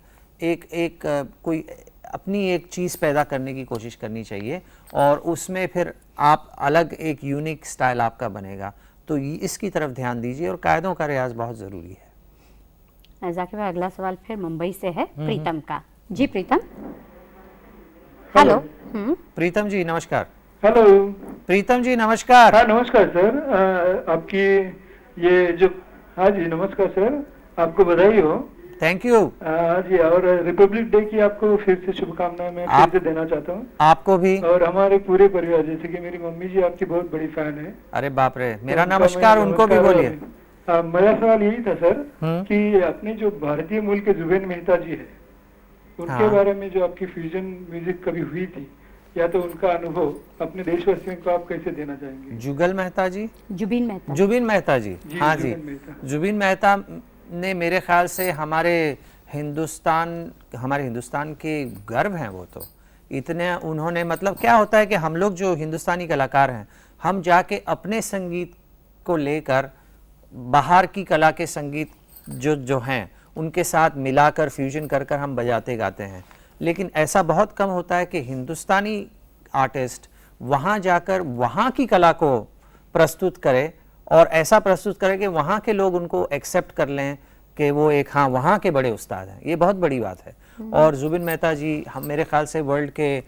कोई अपनी एक चीज़ पैदा करने की कोशिश करनी चाहिए और उसमें फिर आप अलग एक यूनिक स्टाइल आपका बनेगा। तो इसकी तरफ ध्यान दीजिए और कायदों का रियाज बहुत ज़रूरी है। जाकिर भाई, अगला सवाल फिर मुंबई से है, प्रीतम का। जी प्रीतम। हेलो। प्रीतम जी नमस्कार। हेलो। प्रीतम जी नमस्कार। हाँ नमस्कार सर, आपकी ये जो, हाँ जी नमस्कार सर, आपको बधाई हो। Thank you. हाँ जी, और रिपब्लिक डे की आपको फिर से शुभकामनाएं मैं फिर से देना चाहता हूँ। आपको भी। और हमारे पूरे परिवार, जैसे कि मेरी मम्मी जी आपकी बहुत बड़ी फैन है। अरे बाप रे, मेरा नमस्कार उनको भी बोलिए। मेरा सवाल यही था सर कि अपने जो भारतीय मूल के जुबेन मेहता जी है, उनके बारे में जो आपकी फ्यूजन म्यूजिक कभी हुई थी, या तो उनका अनुभव अपने देशवासियों को आप कैसे देना चाहेंगे? जुगल मेहता जी, जुबिन मेहता, जुबिन मेहता जी, हाँ जी। जुबिन मेहता ने मेरे ख्याल से हमारे हिंदुस्तान के गर्व हैं। वो तो इतने उन्होंने, मतलब क्या होता है कि हम लोग जो हिंदुस्तानी कलाकार हैं, हम जाके अपने संगीत को लेकर बाहर की कला के संगीत जो हैं उनके साथ मिलाकर फ्यूजन कर कर हम बजाते गाते हैं। लेकिन ऐसा बहुत कम होता है कि हिंदुस्तानी आर्टिस्ट वहाँ जाकर वहाँ की कला को प्रस्तुत करे और ऐसा प्रस्तुत करे कि वहाँ के लोग उनको एक्सेप्ट कर लें कि वो एक हाँ वहाँ के बड़े उस्ताद हैं। ये बहुत बड़ी बात है। और जुबिन मेहता जी हम मेरे ख्याल से वर्ल्ड के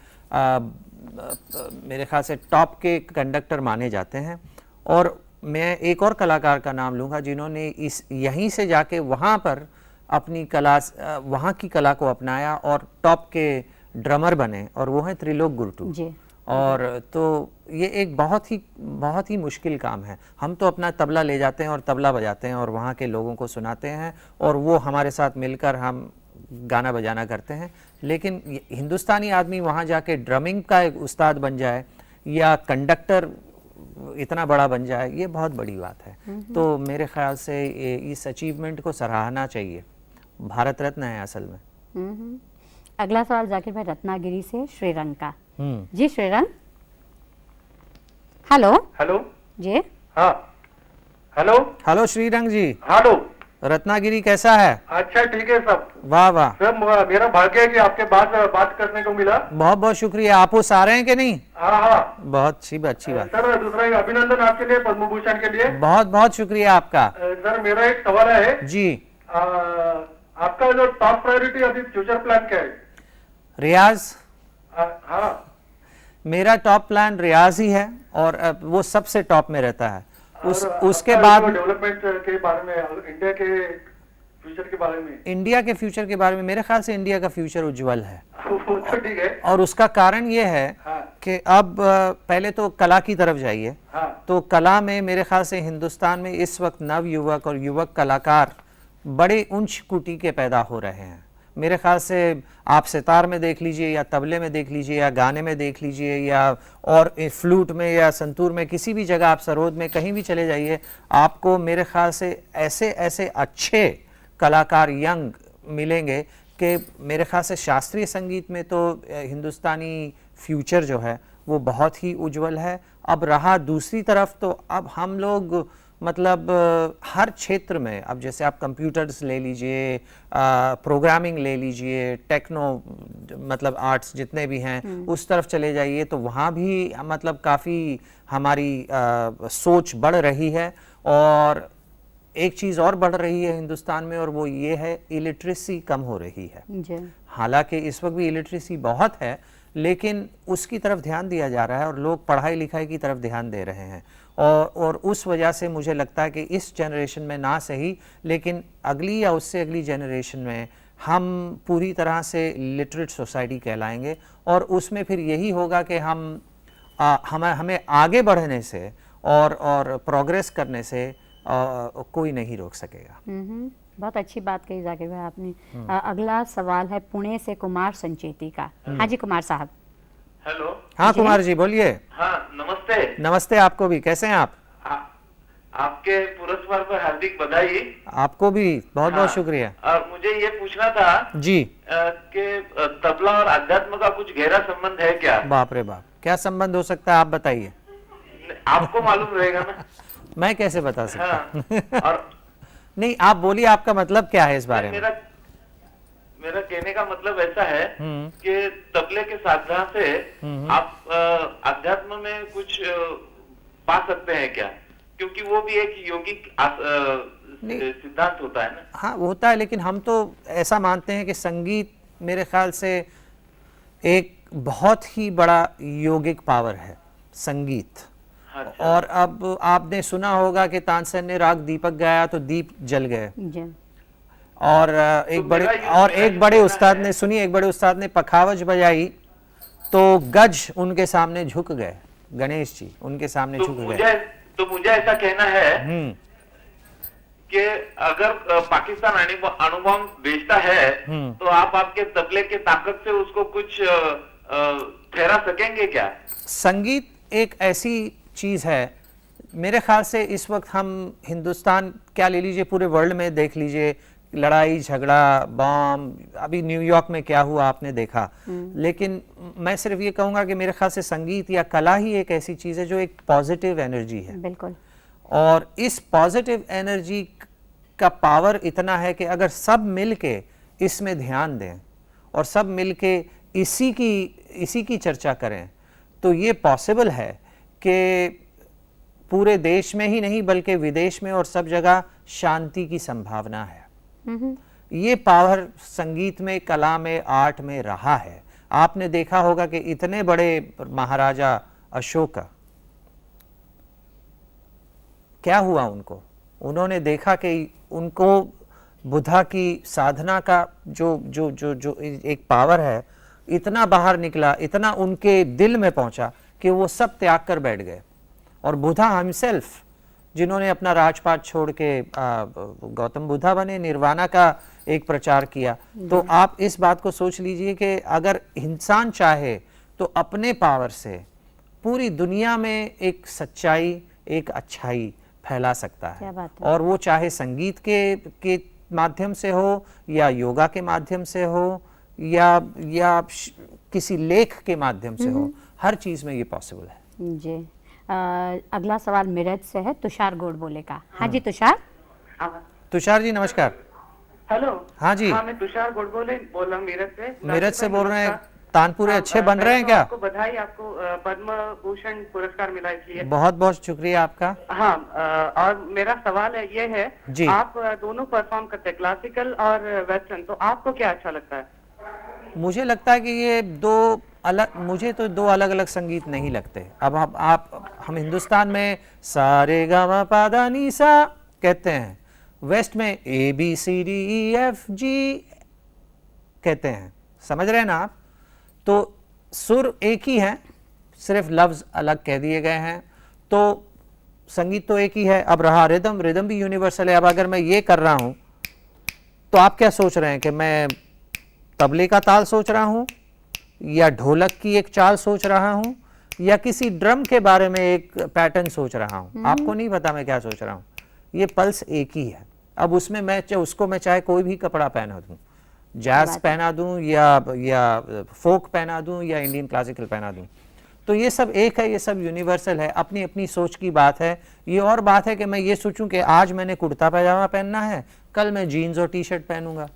मेरे ख्याल से टॉप के कंडक्टर माने जाते हैं। और मैं एक और कलाकार का नाम लूँगा जिन्होंने यहीं से जाके वहाँ पर अपनी कला, वहाँ की कला को अपनाया और टॉप के ड्रमर बने, और वो हैं त्रिलोक गुरटू। और तो ये एक बहुत ही मुश्किल काम है। हम तो अपना तबला ले जाते हैं और तबला बजाते हैं और वहाँ के लोगों को सुनाते हैं और वो हमारे साथ मिलकर हम गाना बजाना करते हैं। लेकिन हिंदुस्तानी आदमी वहाँ जाके ड्रमिंग का एक उस्ताद बन जाए या कंडक्टर इतना बड़ा बन जाए, ये बहुत बड़ी बात है। तो मेरे ख्याल से इस अचीवमेंट को सराहना चाहिए। भारत रत्न है असल में। अगला सवाल जाकिर भाई रत्नागिरी से श्रीरंग का। जी श्रीरंग। हेलो। हेलो जी। हाँ हेलो। हेलो श्रीरंग जी। हेलो। रत्नागिरी कैसा है? अच्छा ठीक है सब। वाह वाह। सर मेरा भाग्य है कि आपके बात करने को मिला। बहुत बहुत शुक्रिया। आप उस आ रहे हैं कि नहीं? हाँ हाँ, बहुत अच्छी बात। सर दूसरा एक अभिनंदन आपके लिए पद्म भूषण के लिए। बहुत बहुत शुक्रिया आपका। सर मेरा एक सवाल है जी। आपका जो टॉप प्रायोरिटी अभी फ्यूचर प्लान क्या है? रियाज। हाँ मेरा टॉप प्लान रियाज ही है और वो सबसे टॉप में रहता है। उसके बाद डेवलपमेंट के बारे में, इंडिया के फ्यूचर के बारे में। इंडिया के फ्यूचर के बारे में मेरे ख्याल से इंडिया का फ्यूचर उज्जवल है। तो ठीक है। और उसका कारण ये है कि अब पहले तो कला की तरफ जाइए। तो कला में मेरे ख्याल से हिंदुस्तान में इस वक्त नव युवक और युवक कलाकार बड़े उच्च कोटि के पैदा हो रहे हैं। मेरे ख्याल से आप सितार में देख लीजिए या तबले में देख लीजिए या गाने में देख लीजिए या और फ्लूट में या संतूर में, किसी भी जगह आप सरोद में कहीं भी चले जाइए, आपको मेरे ख्याल से ऐसे ऐसे अच्छे कलाकार यंग मिलेंगे कि मेरे ख्याल से शास्त्रीय संगीत में तो हिंदुस्तानी फ्यूचर जो है वो बहुत ही उज्जवल है। अब रहा दूसरी तरफ, तो अब हम लोग मतलब हर क्षेत्र में, अब जैसे आप कंप्यूटर्स ले लीजिए, प्रोग्रामिंग ले लीजिए, टेक्नो मतलब आर्ट्स जितने भी हैं उस तरफ चले जाइए, तो वहाँ भी मतलब काफ़ी हमारी सोच बढ़ रही है। और एक चीज़ और बढ़ रही है हिंदुस्तान में, और वो ये है इलिटरेसी कम हो रही है। हालांकि इस वक्त भी इलिटरेसी बहुत है, लेकिन उसकी तरफ ध्यान दिया जा रहा है और लोग पढ़ाई लिखाई की तरफ ध्यान दे रहे हैं। और उस वजह से मुझे लगता है कि इस जनरेशन में ना सही, लेकिन अगली या उससे अगली जनरेशन में हम पूरी तरह से लिटरेट सोसाइटी कहलाएंगे। और उसमें फिर यही होगा कि हमें आगे बढ़ने से और प्रोग्रेस करने से कोई नहीं रोक सकेगा। बहुत अच्छी बात कही जाकिर भाई आपने। अगला सवाल है पुणे से कुमार संचेती का। हाँ जी कुमार साहब। हेलो। हाँ कुमार जी बोलिए। हाँ नमस्ते। नमस्ते, आपको भी। कैसे हैं आप? आपके पुरस्कार पर हार्दिक बधाई। आपको भी बहुत बहुत शुक्रिया। और मुझे ये पूछना था जी कि तबला और अध्यात्म का कुछ गहरा संबंध है क्या? बाप रे बाप, क्या संबंध हो सकता है, आप बताइए। आपको मालूम रहेगा ना। मैं कैसे बता सकता? और नहीं, आप बोलिए, आपका मतलब क्या है इस बारे में? मेरा कहने का मतलब ऐसा है कि तबले के साधना से आप अध्यात्म में कुछ पा सकते हैं क्या? क्योंकि वो भी एक यौगिक सिद्धांत होता है ना। हाँ होता है, लेकिन हम तो ऐसा मानते हैं कि संगीत मेरे ख्याल से एक बहुत ही बड़ा यौगिक पावर है संगीत। अच्छा। और अब आपने सुना होगा कि तानसेन ने राग दीपक गाया तो दीप जल गए, और एक बड़े उस्ताद ने सुनी, एक बड़े उस्ताद ने पखावज बजाई तो गज उनके सामने झुक गए, गणेश जी उनके सामने झुक गए। तो मुझे ऐसा कहना है कि अगर पाकिस्तान अणुबॉम्ब भेजता है तो आप आपके तबले के ताकत से उसको कुछ ठहरा सकेंगे क्या? संगीत एक ऐसी चीज है, मेरे ख्याल से इस वक्त हम हिंदुस्तान क्या ले लीजिए, पूरे वर्ल्ड में देख लीजिए, लड़ाई झगड़ा बॉम्ब, अभी न्यूयॉर्क में क्या हुआ आपने देखा। लेकिन मैं सिर्फ ये कहूंगा कि मेरे ख्याल से संगीत या कला ही एक ऐसी चीज है जो एक पॉजिटिव एनर्जी है। बिल्कुल। और इस पॉजिटिव एनर्जी का पावर इतना है कि अगर सब मिलके इसमें ध्यान दें और सब मिलके इसी की चर्चा करें तो ये पॉसिबल है कि पूरे देश में ही नहीं बल्कि विदेश में और सब जगह शांति की संभावना है। ये पावर संगीत में, कला में, आर्ट में रहा है। आपने देखा होगा कि इतने बड़े महाराजा अशोक, क्या हुआ उनको, उन्होंने देखा कि उनको बुद्धा की साधना का जो एक पावर है इतना बाहर निकला, इतना उनके दिल में पहुंचा कि वो सब त्याग कर बैठ गए। और बुद्धा हिमसेल्फ जिन्होंने अपना राजपाट छोड़ के गौतम बुद्धा बने, निर्वाणा का एक प्रचार किया। तो आप इस बात को सोच लीजिए कि अगर इंसान चाहे तो अपने पावर से पूरी दुनिया में एक सच्चाई, एक अच्छाई फैला सकता है। और वो चाहे संगीत के माध्यम से हो या योगा के माध्यम से हो या किसी लेख के माध्यम से हो, हर चीज में ये पॉसिबल है। जी। अगला सवाल मेरठ से है, तुषार गोडबोले का। हाँ जी तुषार। तुषार जी नमस्कार। हेलो। हाँ जी। हाँ मैं तुषार गोडबोले बोल रहा हूँ मेरठ से बोल रहे हैं। तानपुरे अच्छे बन रहे हैं क्या? आपको बधाई, आपको पद्म भूषण पुरस्कार मिला इसलिए बहुत बहुत शुक्रिया आपका। हाँ और मेरा सवाल है ये है जी। आप दोनों परफॉर्म करते हैं, क्लासिकल और वेस्टर्न, तो आपको क्या अच्छा लगता है? मुझे लगता है कि ये मुझे तो दो अलग अलग संगीत नहीं लगते। अब हम हिंदुस्तान में सारे गा मा पा धा नी सा कहते हैं, वेस्ट में ABCDEFG कहते हैं, समझ रहे हैं ना आप? तो सुर एक ही है, सिर्फ लफ्ज अलग कह दिए गए हैं। तो संगीत तो एक ही है। अब रहा रिदम भी यूनिवर्सल है। अब अगर मैं ये कर रहा हूं तो आप क्या सोच रहे हैं कि मैं तबले का ताल सोच रहा हूं या ढोलक की एक चाल सोच रहा हूं या किसी ड्रम के बारे में एक पैटर्न सोच रहा हूं? आपको नहीं पता मैं क्या सोच रहा हूं। ये पल्स एक ही है। अब उसमें मैं चाहे कोई भी कपड़ा पहना दूं, जैज पहना दूं या फोक पहना दूं या इंडियन क्लासिकल पहना दूं, तो ये सब एक है, ये सब यूनिवर्सल है। अपनी अपनी सोच की बात है। ये और बात है कि मैं ये सोचूं कि आज मैंने कुर्ता पैजामा पहनना है, कल मैं जीन्स और टी-शर्ट पहनूंगा।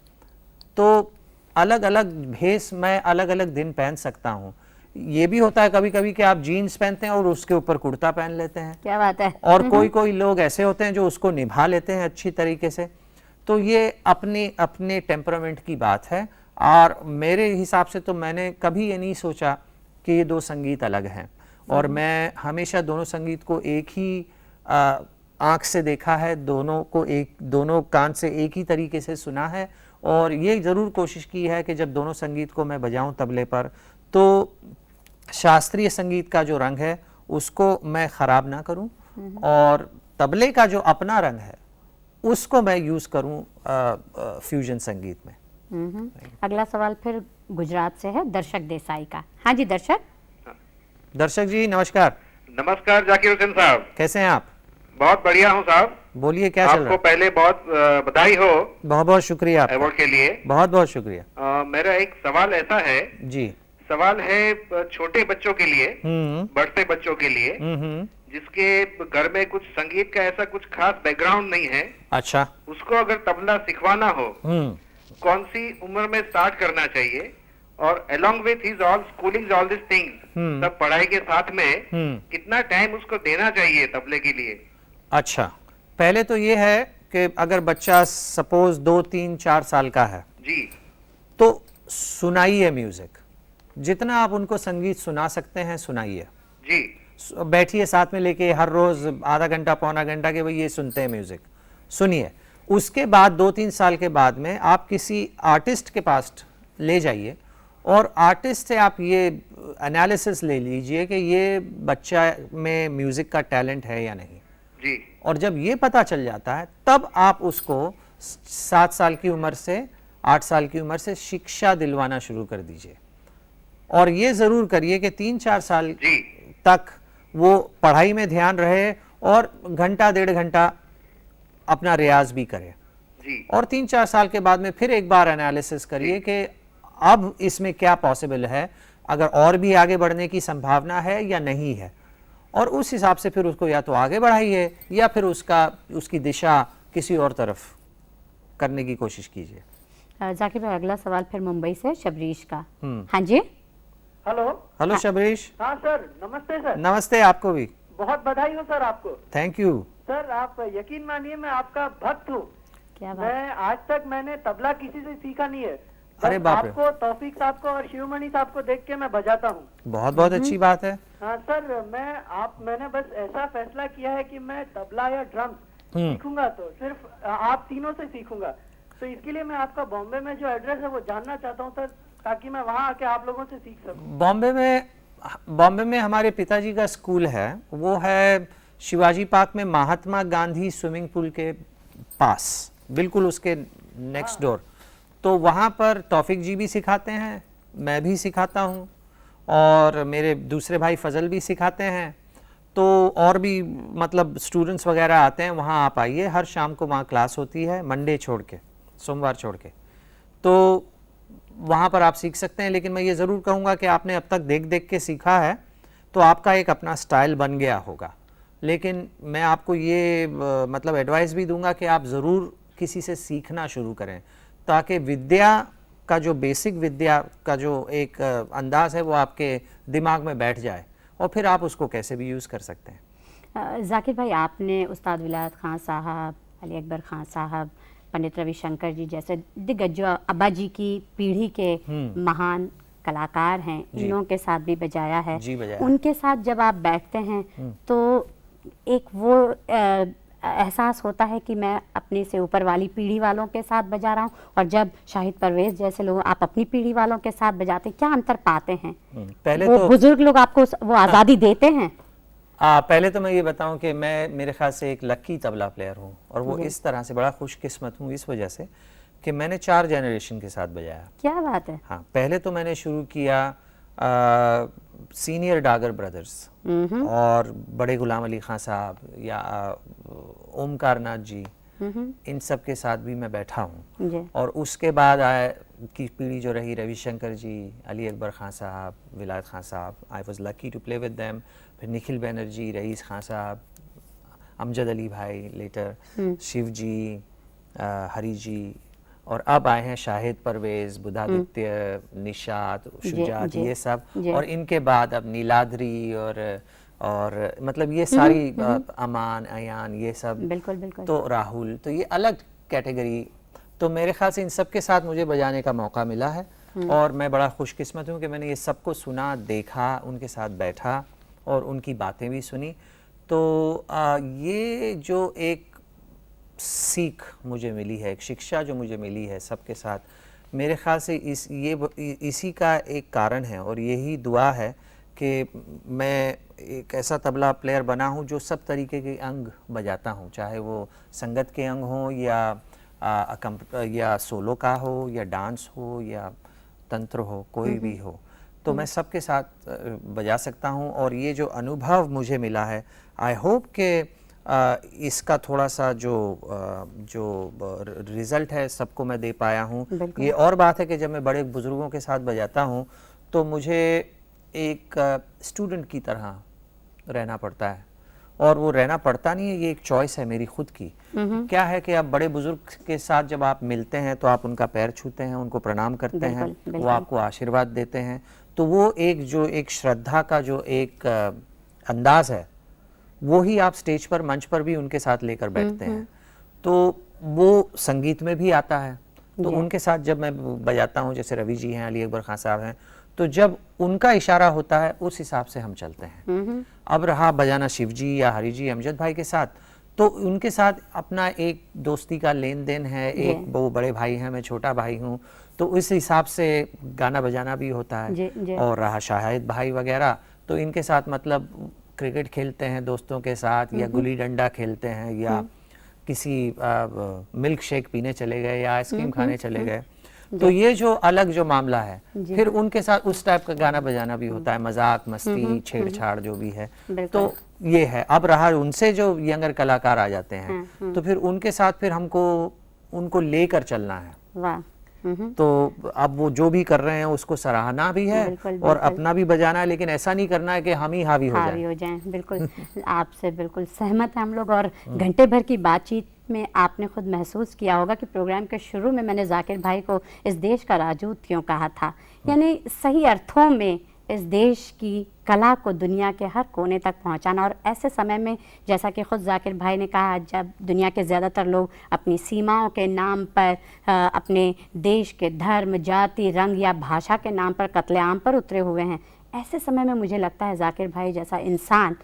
तो अलग अलग भेस मैं अलग अलग दिन पहन सकता हूँ। ये भी होता है कभी कभी कि आप जीन्स पहनते हैं और उसके ऊपर कुर्ता पहन लेते हैं। क्या बात है। और कोई लोग ऐसे होते हैं जो उसको निभा लेते हैं अच्छी तरीके से। तो ये अपने टेम्परामेंट की बात है। और मेरे हिसाब से तो मैंने कभी ये नहीं सोचा कि ये दो संगीत अलग हैं, और मैं हमेशा दोनों संगीत को एक ही आँख से देखा है, दोनों कान से एक ही तरीके से सुना है। और ये ज़रूर कोशिश की है कि जब दोनों संगीत को मैं बजाऊं तबले पर, तो शास्त्रीय संगीत का जो रंग है उसको मैं ख़राब ना करूं और तबले का जो अपना रंग है उसको मैं यूज़ करूं फ्यूजन संगीत में। अगला सवाल फिर गुजरात से है, दर्शक देसाई का। हाँ जी दर्शक जी नमस्कार। नमस्कार जाकिर हुसैन साहब, कैसे हैं आप? बहुत बढ़िया हूँ साहब। बोलिए क्या चल रहा है? आपको पहले बहुत बधाई हो बहुत बहुत शुक्रिया आपका। अवार्ड के लिए बहुत बहुत शुक्रिया। मेरा एक सवाल ऐसा है जी। सवाल है छोटे बच्चों के लिए, बढ़ते बच्चों के लिए, जिसके घर में कुछ संगीत का ऐसा कुछ खास बैकग्राउंड नहीं है। अच्छा। उसको अगर तबला सिखवाना हो कौन सी उम्र में स्टार्ट करना चाहिए, और along with his all schoolings all these things, सब पढ़ाई के साथ में कितना टाइम उसको देना चाहिए तबले के लिए? अच्छा, पहले तो ये है कि अगर बच्चा सपोज 2, 3, 4 साल का है जी, तो सुनाइए म्यूजिक, जितना आप उनको संगीत सुना सकते हैं सुनाइए जी, बैठिए साथ में लेके हर रोज आधा घंटा पौना घंटा के भाई ये सुनते हैं म्यूजिक, सुनिए। उसके बाद 2-3 साल के बाद में आप किसी आर्टिस्ट के पास ले जाइए और आर्टिस्ट से आप ये एनालिसिस ले लीजिए कि ये बच्चा में म्यूजिक का टैलेंट है या नहीं जी, और जब ये पता चल जाता है तब आप उसको 7 साल की उम्र से 8 साल की उम्र से शिक्षा दिलवाना शुरू कर दीजिए। और ये ज़रूर करिए कि 3-4 साल तक वो पढ़ाई में ध्यान रहे और घंटा 1.5 घंटा अपना रियाज भी करे जी, और 3-4 साल के बाद में फिर एक बार एनालिसिस करिए कि अब इसमें क्या पॉसिबल है, अगर और भी आगे बढ़ने की संभावना है या नहीं है, और उस हिसाब से फिर उसको या तो आगे बढ़ाइए या फिर उसकी दिशा किसी और तरफ करने की कोशिश कीजिए। जाकिर भाई अगला सवाल फिर मुंबई से शबरीश का। हाँ जी, हेलो शबरीश। हाँ सर, नमस्ते सर। नमस्ते, आपको भी बहुत बधाई हो सर आपको। थैंक यू सर, आप यकीन मानिए मैं आपका भक्त हूँ। क्या बात। मैं आज तक मैंने तबला किसी से सीखा नहीं है, अरे बस बाप रे। आपको, तौफीक साहब को और शिवमणि साहब को देख के मैं बजाता हूँ। बहुत बहुत अच्छी बात है। हाँ सर, मैंने बस ऐसा फैसला किया है कि मैं तबला या ड्रम्स सीखूंगा तो सिर्फ आप तीनों से सीखूंगा। तो इसके लिए मैं आपका बॉम्बे में जो एड्रेस है वो जानना चाहता हूँ सर, ताकि मैं वहाँ आके आप लोगों से सीख सकूँ। बॉम्बे में हमारे पिताजी का स्कूल है, वो है शिवाजी पार्क में महात्मा गांधी स्विमिंग पूल के पास, बिल्कुल उसके नेक्स्ट डोर। तो वहाँ पर तौफीक जी भी सिखाते हैं, मैं भी सिखाता हूँ और मेरे दूसरे भाई फजल भी सिखाते हैं। तो और भी मतलब स्टूडेंट्स वगैरह आते हैं, वहाँ आप आइए, हर शाम को वहाँ क्लास होती है, मंडे छोड़ के, सोमवार छोड़ के, तो वहाँ पर आप सीख सकते हैं। लेकिन मैं ये ज़रूर कहूँगा कि आपने अब तक देख देख के सीखा है तो आपका एक अपना स्टाइल बन गया होगा। लेकिन मैं आपको ये मतलब एडवाइस भी दूंगा कि आप ज़रूर किसी से सीखना शुरू करें, ताकि विद्या का जो बेसिक विद्या का जो एक अंदाज़ है वो आपके दिमाग में बैठ जाए और फिर आप उसको कैसे भी यूज़ कर सकते हैं। जाकिर भाई, आपने उस्ताद विलायत खान साहब, अली अकबर खान साहब, पंडित रविशंकर जी जैसे दिग्गज जो अब्बा जी की पीढ़ी के महान कलाकार हैं, इन लोगों के साथ भी बजाया है। उनके साथ जब आप बैठते हैं तो एक वो एहसास होता है कि मैं अपने से ऊपर वाली पीढ़ी वालों के साथ बजा रहा हूँ, और जब शाहिद परवेज जैसे लोग आप अपनी पीढ़ी वालों के साथ बजाते हैं, क्या अंतर पाते हैं? पहले वो तो बुजुर्ग लोग आपको वो आज़ादी देते हैं? पहले तो मैं ये बताऊं कि मैं मेरे ख्याल से एक लकी तबला प्लेयर हूँ, और वो इस तरह से बड़ा खुशकिस्मत हूँ इस वजह से कि मैंने 4 जनरेशन के साथ बजाया। क्या बात है। हाँ, पहले तो मैंने शुरू किया सीनियर डागर ब्रदर्स और बड़े गुलाम अली खान साहब या ओमकार नाथ जी, इन सब के साथ भी मैं बैठा हूँ। और उसके बाद की पीढ़ी जो रही, रविशंकर जी, अली अकबर खान साहब, विलायत खान साहब, I was lucky to play with them. फिर निखिल बैनर्जी, रईस खान साहब, अमजद अली भाई लेटर, शिव जी, हरी जी, और अब आए हैं शाहिद परवेज, बुधादित्य, निशात, शुजात, ये सब। और इनके बाद अब नीलाद्री और मतलब ये सारी अमान, अयान, ये सब, बिल्कुल बिल्कुल, तो राहुल, तो ये अलग कैटेगरी। तो मेरे ख्याल से इन सब के साथ मुझे बजाने का मौका मिला है और मैं बड़ा खुशकिस्मत हूँ कि मैंने ये सबको सुना, देखा, उनके साथ बैठा और उनकी बातें भी सुनी। तो ये जो एक सीख मुझे मिली है, एक शिक्षा जो मुझे मिली है सबके साथ, मेरे ख्याल से इसी का एक कारण है और यही दुआ है कि मैं एक ऐसा तबला प्लेयर बना हूँ जो सब तरीके के अंग बजाता हूँ, चाहे वो संगत के अंग हो या सोलो का हो या डांस हो या तंत्र हो, कोई भी हो, तो मैं सबके साथ बजा सकता हूँ। और ये जो अनुभव मुझे मिला है, आई होप कि इसका थोड़ा सा जो रिज़ल्ट है सबको मैं दे पाया हूँ। ये और बात है कि जब मैं बड़े बुज़ुर्गों के साथ बजाता हूँ तो मुझे एक स्टूडेंट की तरह रहना पड़ता है और वो रहना पड़ता नहीं है, ये एक चॉइस है मेरी खुद की। क्या है कि अब बड़े बुजुर्ग के साथ जब आप मिलते हैं तो आप उनका पैर छूते हैं, उनको प्रणाम करते हैं, वो आपको आशीर्वाद देते हैं, तो वो एक श्रद्धा का जो एक अंदाज है वो ही आप स्टेज पर, मंच पर भी उनके साथ लेकर बैठते हैं। तो वो संगीत में भी आता है। तो उनके साथ जब मैं बजाता हूँ, जैसे रवि जी हैं, अली अकबर खान साहब हैं, तो जब उनका इशारा होता है उस हिसाब से हम चलते हैं। अब रहा बजाना शिव जी या हरि जी, अमजद भाई के साथ, तो उनके साथ अपना एक दोस्ती का लेन देन है, एक वो बड़े भाई हैं, मैं छोटा भाई हूँ, तो इस हिसाब से गाना बजाना भी होता है। और रहा शाहिद भाई वगैरह, तो इनके साथ मतलब क्रिकेट खेलते हैं दोस्तों के साथ, या गुल्ली डंडा खेलते हैं, या किसी मिल्क शेक पीने चले गए, या आइसक्रीम खाने चले गए। तो ये जो अलग जो मामला है, फिर उनके साथ उस टाइप का गाना बजाना भी होता है, मजाक मस्ती छेड़छाड़ जो भी है। तो ये है। अब रहा उनसे जो यंगर कलाकार आ जाते हैं, तो फिर उनके साथ फिर हमको उनको लेकर चलना है। वाह। तो अब वो जो भी कर रहे हैं उसको सराहना भी है, और अपना भी बजाना है, लेकिन ऐसा नहीं करना है कि हम ही हावी हो जाएं। बिल्कुल आपसे बिल्कुल सहमत हैं हम लोग। और घंटे भर की बातचीत में आपने खुद महसूस किया होगा कि प्रोग्राम के शुरू में मैंने जाकिर भाई को इस देश का राजदूत क्यों कहा था। यानी सही अर्थों में इस देश की कला को दुनिया के हर कोने तक पहुंचाना। और ऐसे समय में, जैसा कि खुद जाकिर भाई ने कहा, जब दुनिया के ज़्यादातर लोग अपनी सीमाओं के नाम पर, अपने देश के धर्म, जाति, रंग या भाषा के नाम पर कत्लेआम पर उतरे हुए हैं, ऐसे समय में मुझे लगता है जाकिर भाई जैसा इंसान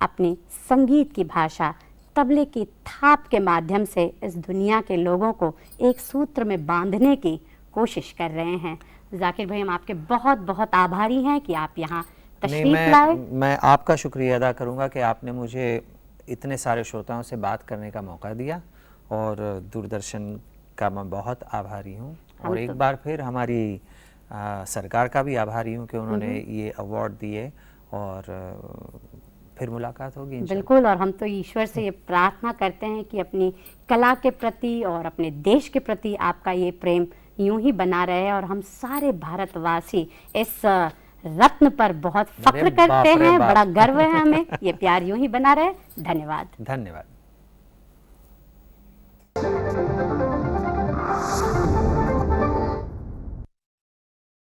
अपनी संगीत की भाषा, तबले की थाप के माध्यम से इस दुनिया के लोगों को एक सूत्र में बांधने की कोशिश कर रहे हैं। जाकिर भाई, हम आपके बहुत बहुत आभारी हैं कि आप यहाँ तशरीफ लाए। मैं आपका शुक्रिया अदा करूँगा कि आपने मुझे इतने सारे श्रोताओं से बात करने का मौका दिया, और दूरदर्शन का मैं बहुत आभारी हूँ। और एक बार फिर हमारी सरकार का भी आभारी हूँ कि उन्होंने ये अवार्ड दिए, और फिर मुलाकात होगी इंशाल्लाह। बिल्कुल। और हम तो ईश्वर से ये प्रार्थना करते हैं कि अपनी कला के प्रति और अपने देश के प्रति आपका ये प्रेम यूं ही बना रहे, और हम सारे भारतवासी इस रत्न पर बहुत फख्र करते हैं, बड़ा गर्व है हमें। ये प्यार यूं ही बना रहे। धन्यवाद। धन्यवाद।